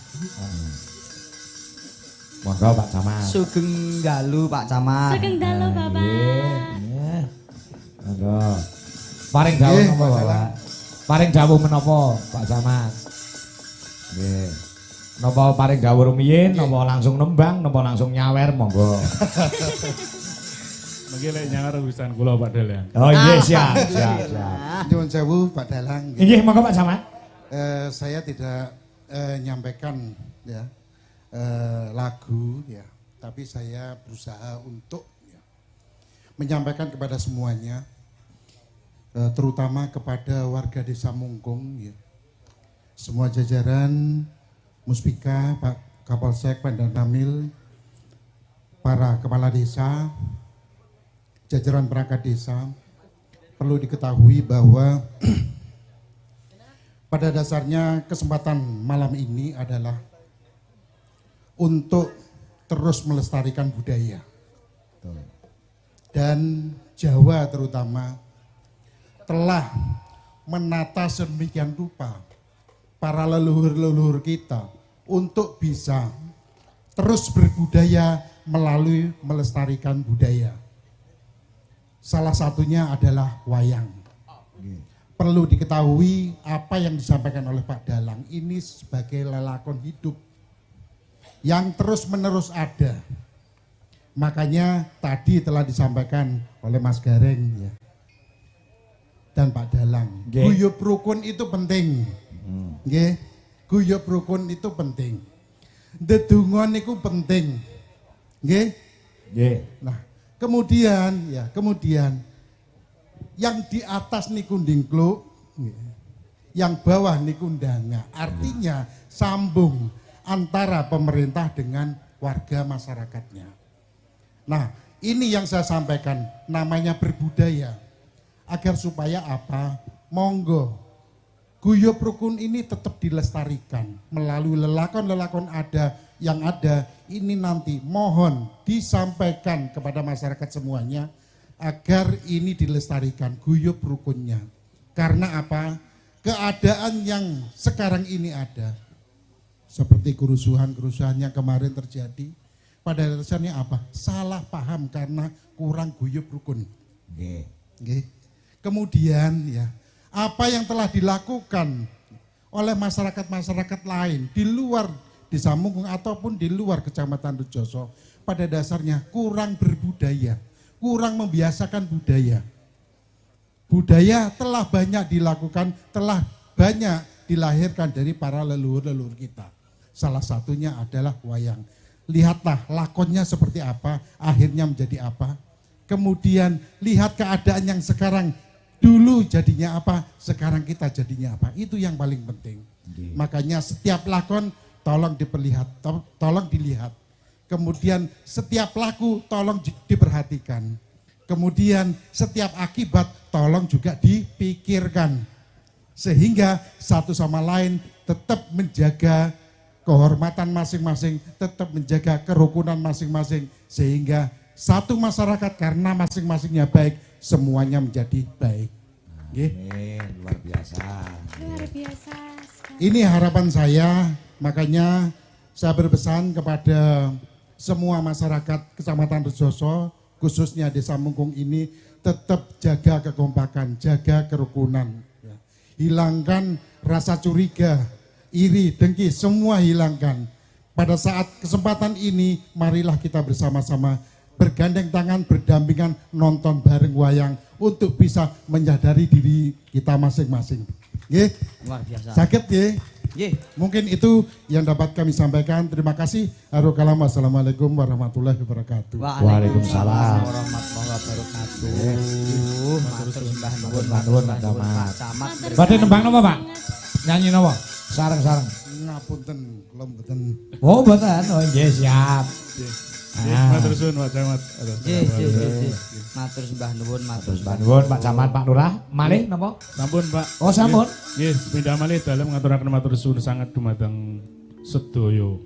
Monggo Pak Camat. Sugeng dalu Pak Camat. Sugeng dalu Bapak. Nggih. Monggo. Paring dawuh napa Bapak? Paring dawuh menapa Pak Camat? Nggih. Napa paring dawuh rumiyin, napa langsung nembang, napa langsung nyawer monggo. Mungkin lek nyangar urusan kula Pak Dalang. Oh iya siap, siap, siap. Nyuwun sewu Pak Dalang. Nggih, monggo Pak Camat. Saya tidak nyampaikan ya lagu ya, tapi saya berusaha untuk ya, menyampaikan kepada semuanya, terutama kepada warga Desa Mungkung ya, semua jajaran Muspika, Pak Kapolsek, Pangdam Ramil, para kepala desa, jajaran perangkat desa, perlu diketahui bahwa pada dasarnya kesempatan malam ini adalah untuk terus melestarikan budaya. Dan Jawa terutama telah menata sedemikian rupa para leluhur-leluhur kita untuk bisa terus berbudaya melalui melestarikan budaya. Salah satunya adalah wayang. Perlu diketahui apa yang disampaikan oleh Pak Dalang ini sebagai lelakon hidup yang terus-menerus ada. Makanya tadi telah disampaikan oleh Mas Gareng ya, dan Pak Dalang. Nggih. Guyub rukun itu penting. Nggih. Guyub rukun itu penting. Dedungon itu penting. Nggih. Nggih. Nah, kemudian yang di atas niku ndingkluk, yang bawah niku ndanga. Artinya sambung antara pemerintah dengan warga masyarakatnya. Nah, ini yang saya sampaikan, namanya berbudaya. Agar supaya apa? Monggo, guyub rukun ini tetap dilestarikan melalui lelakon-lelakon yang ada. Ini nanti mohon disampaikan kepada masyarakat semuanya agar ini dilestarikan guyub rukunnya. Karena apa? Keadaan yang sekarang ini ada, seperti kerusuhan yang kemarin terjadi, pada dasarnya apa? Salah paham karena kurang guyub rukun. Nggih. Kemudian ya, apa yang telah dilakukan oleh masyarakat-masyarakat lain di luar Desa Mungkung ataupun di luar Kecamatan Rejoso, pada dasarnya kurang berbudaya, kurang membiasakan budaya. Budaya telah banyak dilakukan, telah banyak dilahirkan dari para leluhur-leluhur kita. Salah satunya adalah wayang. Lihatlah lakonnya seperti apa, akhirnya menjadi apa. Kemudian lihat keadaan yang sekarang, dulu jadinya apa, sekarang kita jadinya apa. Itu yang paling penting. Makanya setiap lakon tolong dilihat. Kemudian setiap laku tolong diperhatikan. Kemudian setiap akibat tolong juga dipikirkan. Sehingga satu sama lain tetap menjaga kehormatan masing-masing, tetap menjaga kerukunan masing-masing. Sehingga satu masyarakat karena masing-masingnya baik, semuanya menjadi baik. Luar biasa. Luar biasa sekali. Ini harapan saya, makanya saya berpesan kepada semua masyarakat Kecamatan Rejoso, khususnya Desa Mungkung ini, tetap jaga kekompakan, jaga kerukunan. Hilangkan rasa curiga, iri, dengki, semua hilangkan. Pada saat kesempatan ini, marilah kita bersama-sama bergandeng tangan, berdampingan, nonton bareng wayang untuk bisa menyadari diri kita masing-masing. Nggih? Luar biasa. Sakit nggih? Nggih. Mungkin itu yang dapat kami sampaikan. Terima kasih. Arokalam. Wassalamualaikum warahmatullahi wabarakatuh. Waalaikumsalam. warahmatullahi wabarakatuh. Matur sembah nuwun Matur nuwun, Pak Pak Camat. Camat. Badhe nembang napa, Pak? Nyanyi napa? Sareng-sareng. Ngapunten, kula mboten. Oh, mboten. Oh, nggih siap. Matur suwun Pak Camat. Nggih. Matur sembah nuwun, matur Mbah nuwun Pak Camat, Pak Lurah. Malih napa? Sampun Pak. Oh, sampun. Nggih, pindah malih dalem ngaturaken matur suwun sanget dumateng sedaya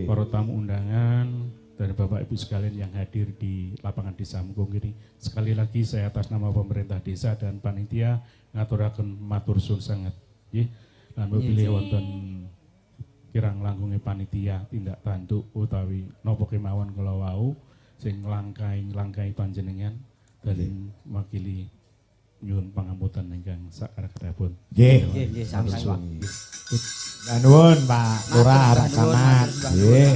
para tamu undangan dan Bapak Ibu sekalian yang hadir di lapangan Desa Mungkung ini. Sekali lagi saya atas nama pemerintah desa dan panitia ngaturaken matur suwun sanget. Nggih. Lan pilih wonten kirang langkunge panitia tindak tanduk utawi napa kemawon kula wau sing langkai panjenengan dalem makili nyuwun pangamputan ingkang sakarep-karepipun. Nggih. Sami-sami. Mbah nuwun Pak Lurah, Pak Camat. Nggih.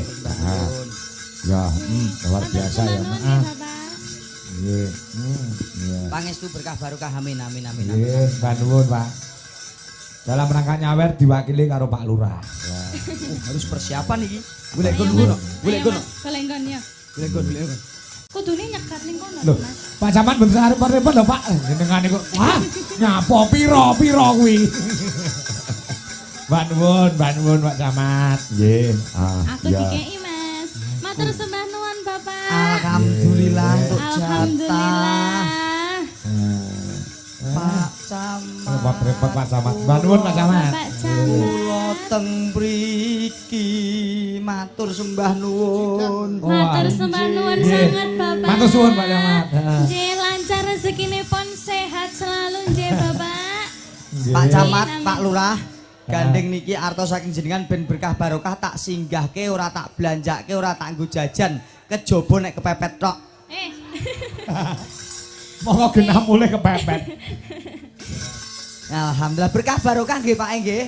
Ya, luar biasa ya, Mak. Nggih. Iya. Pangestu berkah barokah amin amin amin. Nggih, mbah nuwun, Pak. Dalam rangka nyawer diwakili karo Pak Lurah. Ya. Harus persiapan iki. Golek ngono. Golek ngono. Golek nggon ya. Golek ngono. Kudune nyekat ning kono Loh, Mas. Pak Camat mboten arep-arep lho, Pak. Jenengan niku, wah, nyapa pira-pira kuwi. Mbah nuwun Pak Camat. Nggih. Aku dikei Mas. Matur sembah nuwun Bapak. Alhamdulillah untuk jatah. Alhamdulillah. Pak Camat. Repot Pak Camat. Mbah nuwun Pak Camat. Pak Camat. Kula teng mriki matur sembah nuwun. Matur sembah nuwun Nggih. sangat Bapak. Matur suwun Pak Camat. Nggih lancar rezekinipun sehat selalu nggih Bapak. Pak Camat, Pak Lurah, gandeng niki artos saking jenengan ben berkah barokah tak singgahke ora tak belanjake ora tak nggo jajan kejaba nek kepepet tok. Monggo genah mulih kepepet. Alhamdulillah berkah barokah nggih Pak nggih.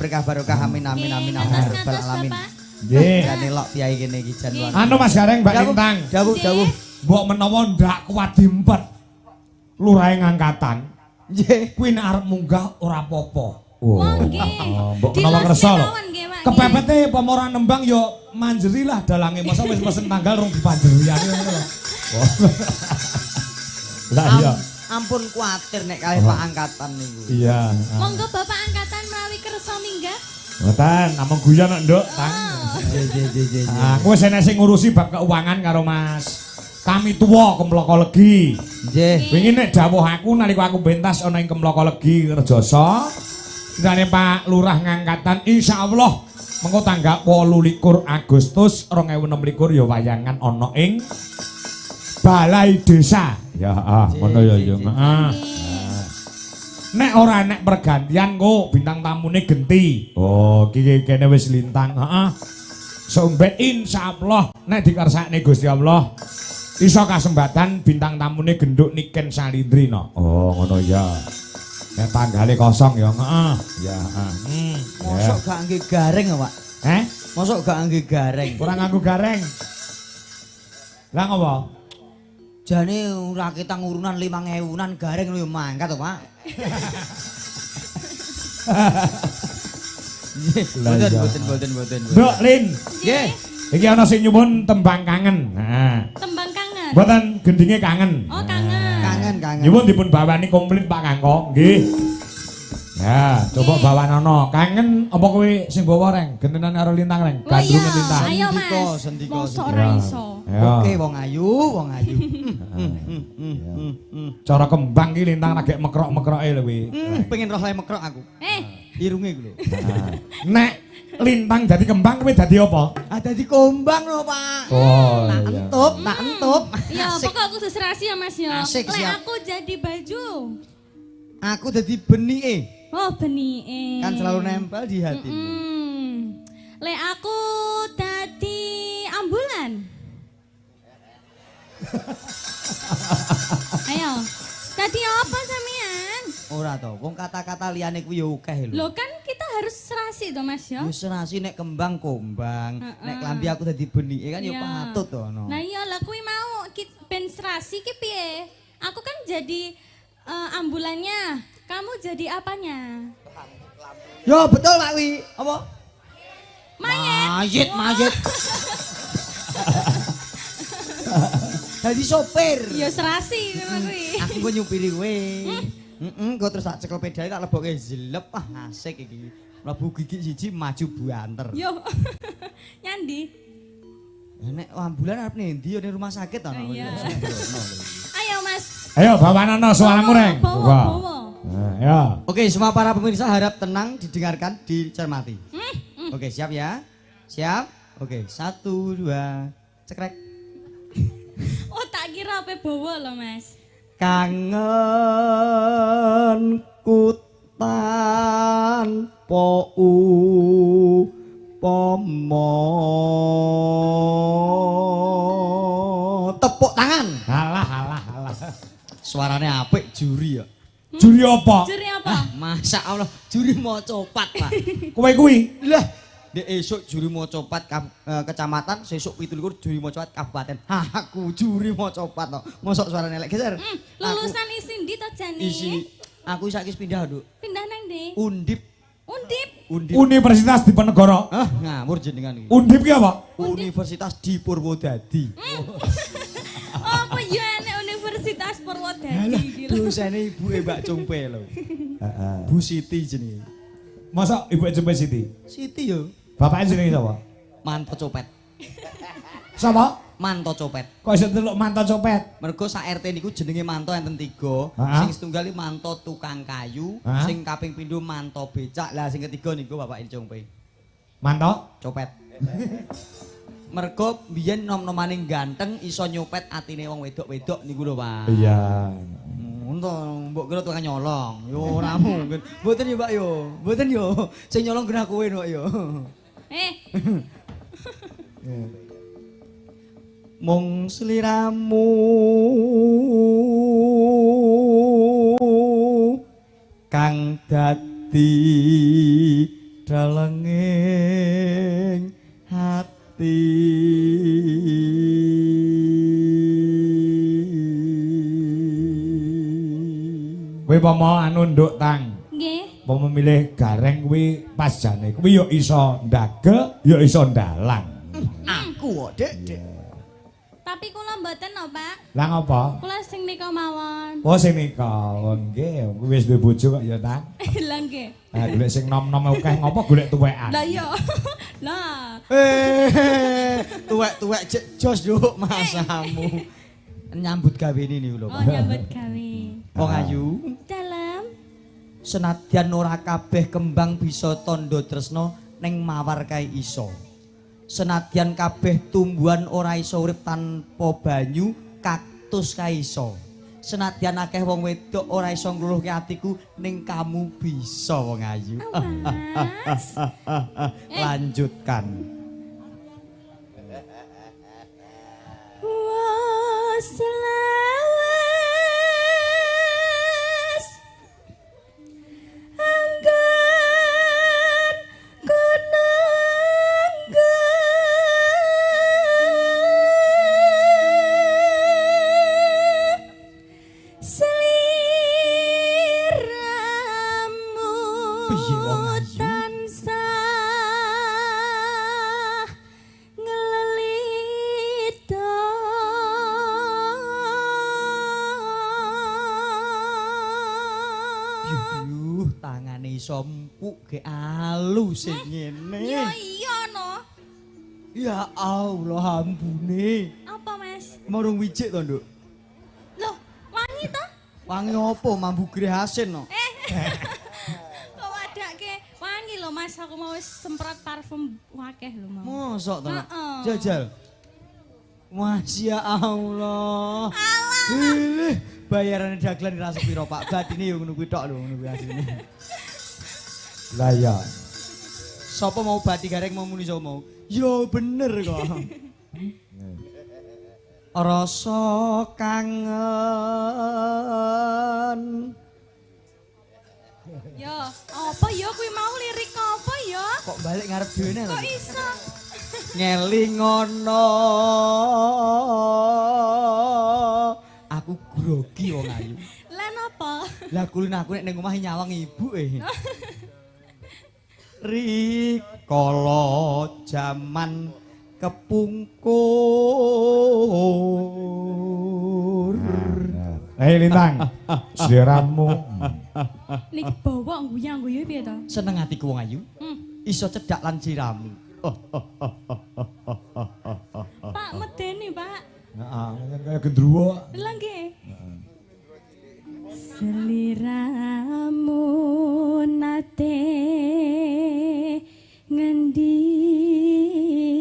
Berkah barokah amin amin amin amin ya rabbal Ngatos alamin. Bapak. Nggih. Dan elok piye kene iki jan luar. Anu Mas Gareng Mbak Lintang. Dawuh. Mbok menawa ndak kuat diempet lurahe ngangkatan. Nggih. Kuwi nek arep munggah ora apa-apa. Oh nggih. Mbok menawa kersa lho. Dilosne nggih, Pak, nggih. Kepepete apa ora nembang ya manjerilah dalange masa wis pesen tanggal rong dipanjeriane ngono lho. Lah iya. Ampun kuatir nek kalih Pak angkatan niku. Iya. Monggo Bapak angkatan menawi kersa minggah. Mboten, namung guyon kok, Nduk. Tang. Nggih. Aku wis enek sing ngurusi bab keuangan karo Mas. Kami tuwa Kemloko Legi. Nggih. Wingi nek dawuh aku nalika aku bentas ana ing Kemloko Legi Rejoso. Dene Pak Lurah ngangkatan insyaallah mengko tanggal 28 Agustus 2026 ya wayangan ana ing Balai Desa. Ya, ngono ya ya. Nek ora nek pergantian kok bintang tamune genti. Oh, iki kene wis lintang, heeh. Sombet insyaallah nek dikersakne Gusti Allah iso kasempatan bintang tamune genduk Niken Salindrina. Oh, ngono ya. Nek tanggale kosong ya, heeh. Ya, heeh. Mosok gak nggih gareng, Pak? Mosok gak nggih gareng? Kurang nganggo gareng. Lah ngopo? Jane ora kita ngurunan 5.000-an gareng lho mangkat to, Pak. Boten. Nduk Lin, Nggih. iki ana sing nyuwun tembang kangen. Nah, Tembang kangen. mboten gendinge kangen. Oh kangen. Kangen. Nyuwun dipun bawani komplit Pak Kangko, nggih. Ya, coba bawanono. Kangen apa kowe sing bawa reng? Gentenan karo Lintang reng. Oh iya, Gandrunge Lintang. ayo Mas. Sendika. Mosok ora iso. Ya. Oke wong ayu. Cara kembang ki Lintang lagi mekrok-mekroke lho kuwi. Pengen roh le mekrok aku. Irunge ku lho. Nek Lintang dadi kembang kowe dadi apa? Ah dadi kombang lho, Pak. Oh, Tak iya. entup. Ya Asik. pokok kudu serasi ya Mas ya. Asik, Lek siap. aku jadi baju. Aku dadi benike. Oh benike. Kan selalu nempel di hatimu. Lek aku dadi ambulan. Ayo. Dadi apa sampean? Ora to, wong kata-kata liyane kuwi ya akeh lho. Loh kan kita harus serasi to Mas ya. Ya serasi nek kembang kombang, Heeh. nek klambi aku dadi benike kan ya Iya. patut to no. Nah iya lah kuwi mau ben serasi ki piye? Aku kan jadi ambulannya. Kamu jadi apanya? Yo betul Pak wi. Apa? Mayat. Mayit. Dadi sopir. Ya serasi ngono kuwi. Aku kok nyupiri kowe. Kok terus tak cekel pedale tak lebokke zlep asik iki. Mlebu gigi siji maju buanter. Yo. Nyandi. Nek ambulan arep nendi yo ning rumah sakit to. Iya. Ayo Mas. Ayo bawanana suaramu reng. Bawa. Ya. Oke, semua para pemirsa harap tenang, didengarkan, dicermati. Oke, siap ya? Siap? Oke, 1, 2, cekrek. Oh tak kira apa bawa loh Mas. Kangen kutan pomo tepuk tangan. Alah. Suaranya apik juri ya. Juri apa? Juri apa? Masya Allah, juri mau copat Pak. Kowe kuwi. Lah, dek esuk juri mau copat kecamatan, sesuk 17 juri mau copat kabupaten. Aku juri mau copat no. Mosok suaranya elek geser. Lulusan isi ndi to jane? Aku saiki pindah, Nduk. Pindah nang ndi? Undip. Universitas Diponegoro. Hah, ngawur jenengan iki. Undip ki apa? Universitas di Purwodadi. Apa yo enek Universitas Purwodadi iki lho. Dosene ibuke Mbak Cungpe lho. Bu Siti jenenge. Masa ibu Jempe Siti? Siti yo. Bapaknya jenenge sapa? Manto copet. Sapa? Manto copet. Kok iso delok manto copet? Mergo sak RT niku jenenge manto enten 3. Sing setunggal manto tukang kayu, sing kaping pindho manto becak. Lah sing ketiga niku Bapak Cungpe. Manto Copet. Mergo biyen nom-nomaning ganteng iso nyopet atine wong wedok-wedok niku lho, Pak. Iya. Untung mbok kira tukang nyolong. Yo ora mungkin. Mboten yo, Pak yo. Mboten yo. Sing nyolong genah kowe no yo. Mung sliramu kang dadi dalenging hati. Kowe pomo anu nduk tang. Nggih. Pomo milih gareng kuwi pas jane. Kuwi yo iso ndagel, yo iso ndalang. Aku kok, Dek. Tapi kula mboten no, Pak. Lah ngopo? Kula sing nika mawon. Oh sing nika. Nggih, kuwi wis duwe bojo kok ya tang. Lah nggih. Ah golek sing nom-nom akeh ngopo golek tuwekan. Lah iya. Lah. Tuwek-tuwek jek jos Nduk masamu. Nyambut gawe ini lho, Oh Pak. nyambut gawe. Wong ayu. Dalam. Senadyan ora kabeh kembang bisa tandha tresna ning mawar kae iso. Senadyan kabeh tumbuhan ora iso urip tanpa banyu, kaktus kae iso. Senadyan akeh wong wedok ora iso ngluluhke atiku ning kamu bisa wong ayu. Mas. Lanjutkan. Selawes anggan kunangga seliramu Piye wong ayu? tansah ngelelita. Yuh, tangane iso empuk ge alus sing ngene. Ya iya no. Ya Allah ambune. Apa Mas? Marung wijik to, Nduk. Loh, wangi toh? Wangi opo mambu grehasen no? Kok wadake wangi lho Mas, aku mau wis semprot parfum wakeh lho mau. Mosok to, Nak? Heeh. Jajal. Masya Allah. Allah. Bayaran dagelan rasa piro Pak? Badine yo ngono kuwi tok lho, ngono kuwi asline. Lah ya. Sopo mau bati gareng mau muni sapa mau? Yo bener kok. Rasa kangen. Yo, apa yo kuwi mau lirik apa yo? Kok balik ngarep dhewe ne Kok lho. iso? Ngelingono. Aku grogi wong ayu. Lah napa? Lah kulin aku nek ning omah nyawang ibu Rikala jaman kepungkur Hei Lintang, seliramu. Niki bawa guyang-guyu piye to? Seneng atiku wong ayu. Iso cedak lan siramu. Pak medeni, Pak. Heeh, kaya gendruwo. Lha nggih. Seliramu nate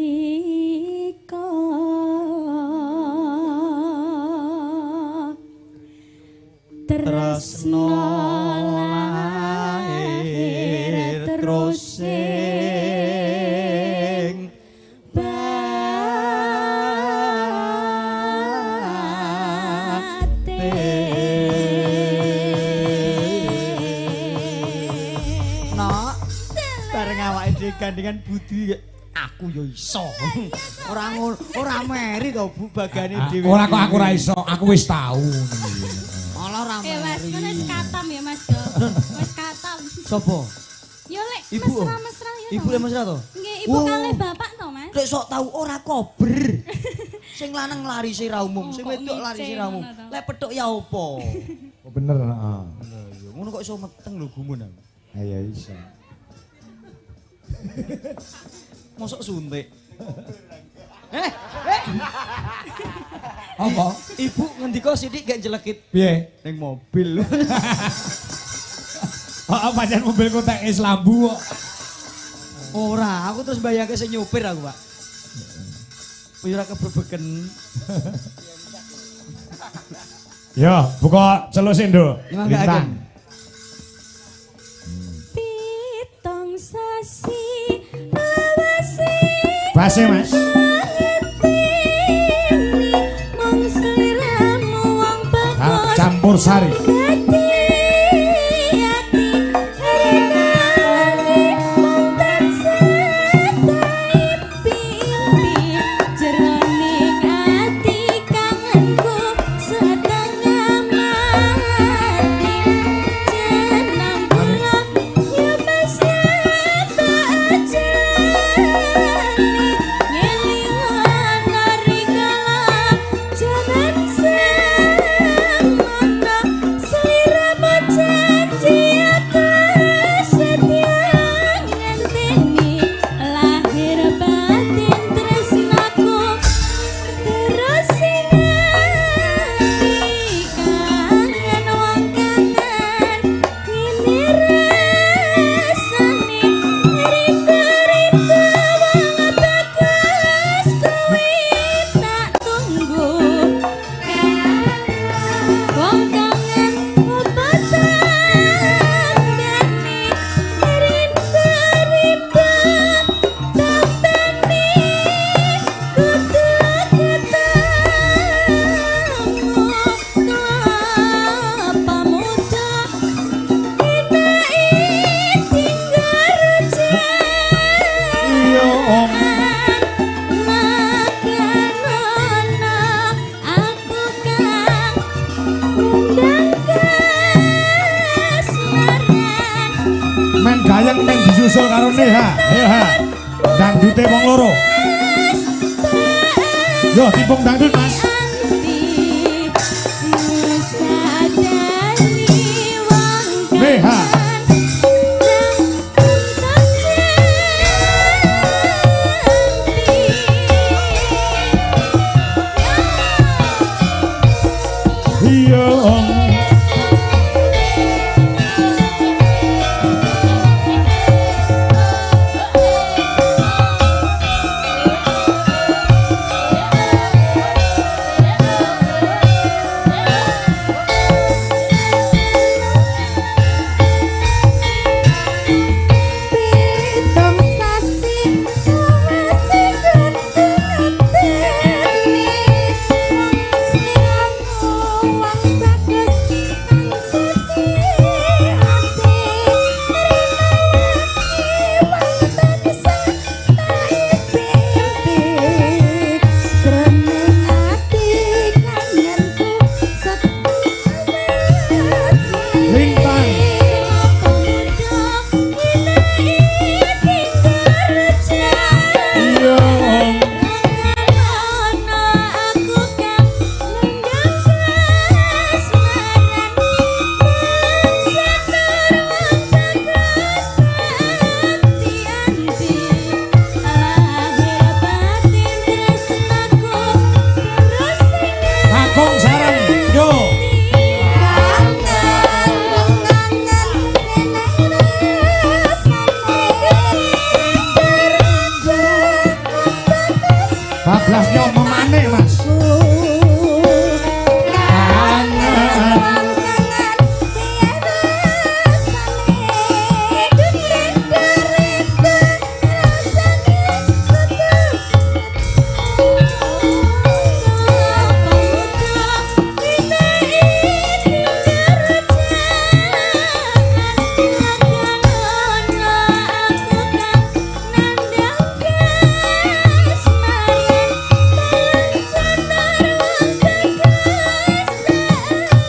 ngendika tresno lahir terus sing bareng awake dhewe gandengan budi aku yo iso. Ora meri to Bu bagane dhewe. Ora kok aku ora iso, aku wis tau. Malah ora Mas, meri. kan wis katam ya Mas yo. Wis katam. Sopo? Yo lek Ibu. mesra-mesra yo. Ibu le mesra to? Nggih, ibu kalih bapak to, Mas. Lek sok tau ora kober. Sing lanang lari sira umum, sing Kok wedok lari micin sira umum. ngono to? Lek petuk ya opo? Oh bener, heeh. Ngono kok iso meteng lho gumun aku. Ya iso. Mosok suntik. Apa? Ibu ngendika sithik gak jelekit Piye? ning mobil. Heeh, pancen mobilku tek is lambu kok. Ora, aku terus bayangke sing nyupir aku, Pak. Ora keberbeken. Yo, buka celuk sik, Nduk. Mangga-aken. Pitong sasi lawase Base, Mas. mong sliramu wong bagus Campur sari. dadi ati renani mong tansah impi-impi jroning ati kangenku setengah mati jeneng kula ya Mas ya aja ngelingan narikala jangan semana seliramu janji aku setia ngenteni lahir batin tresnaku terus sinati kangen wong kangen ini rasane rindu-rindu wong bagus kuwi tak tunggu wong kangen apa tandani rindu-rindu tambani kudu ketemu apa mudah inai tinggal Iya, Om. Makanono aku kang undang kasmaran Men gayeng men disusul karo Neha. Neha. Dangdute wong loro. Yo, tipung dangdut, Mas. anti sadani wong Neha. Iya, Om. bablasnya memane Mas.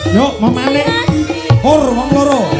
Yuk memane, wong loro.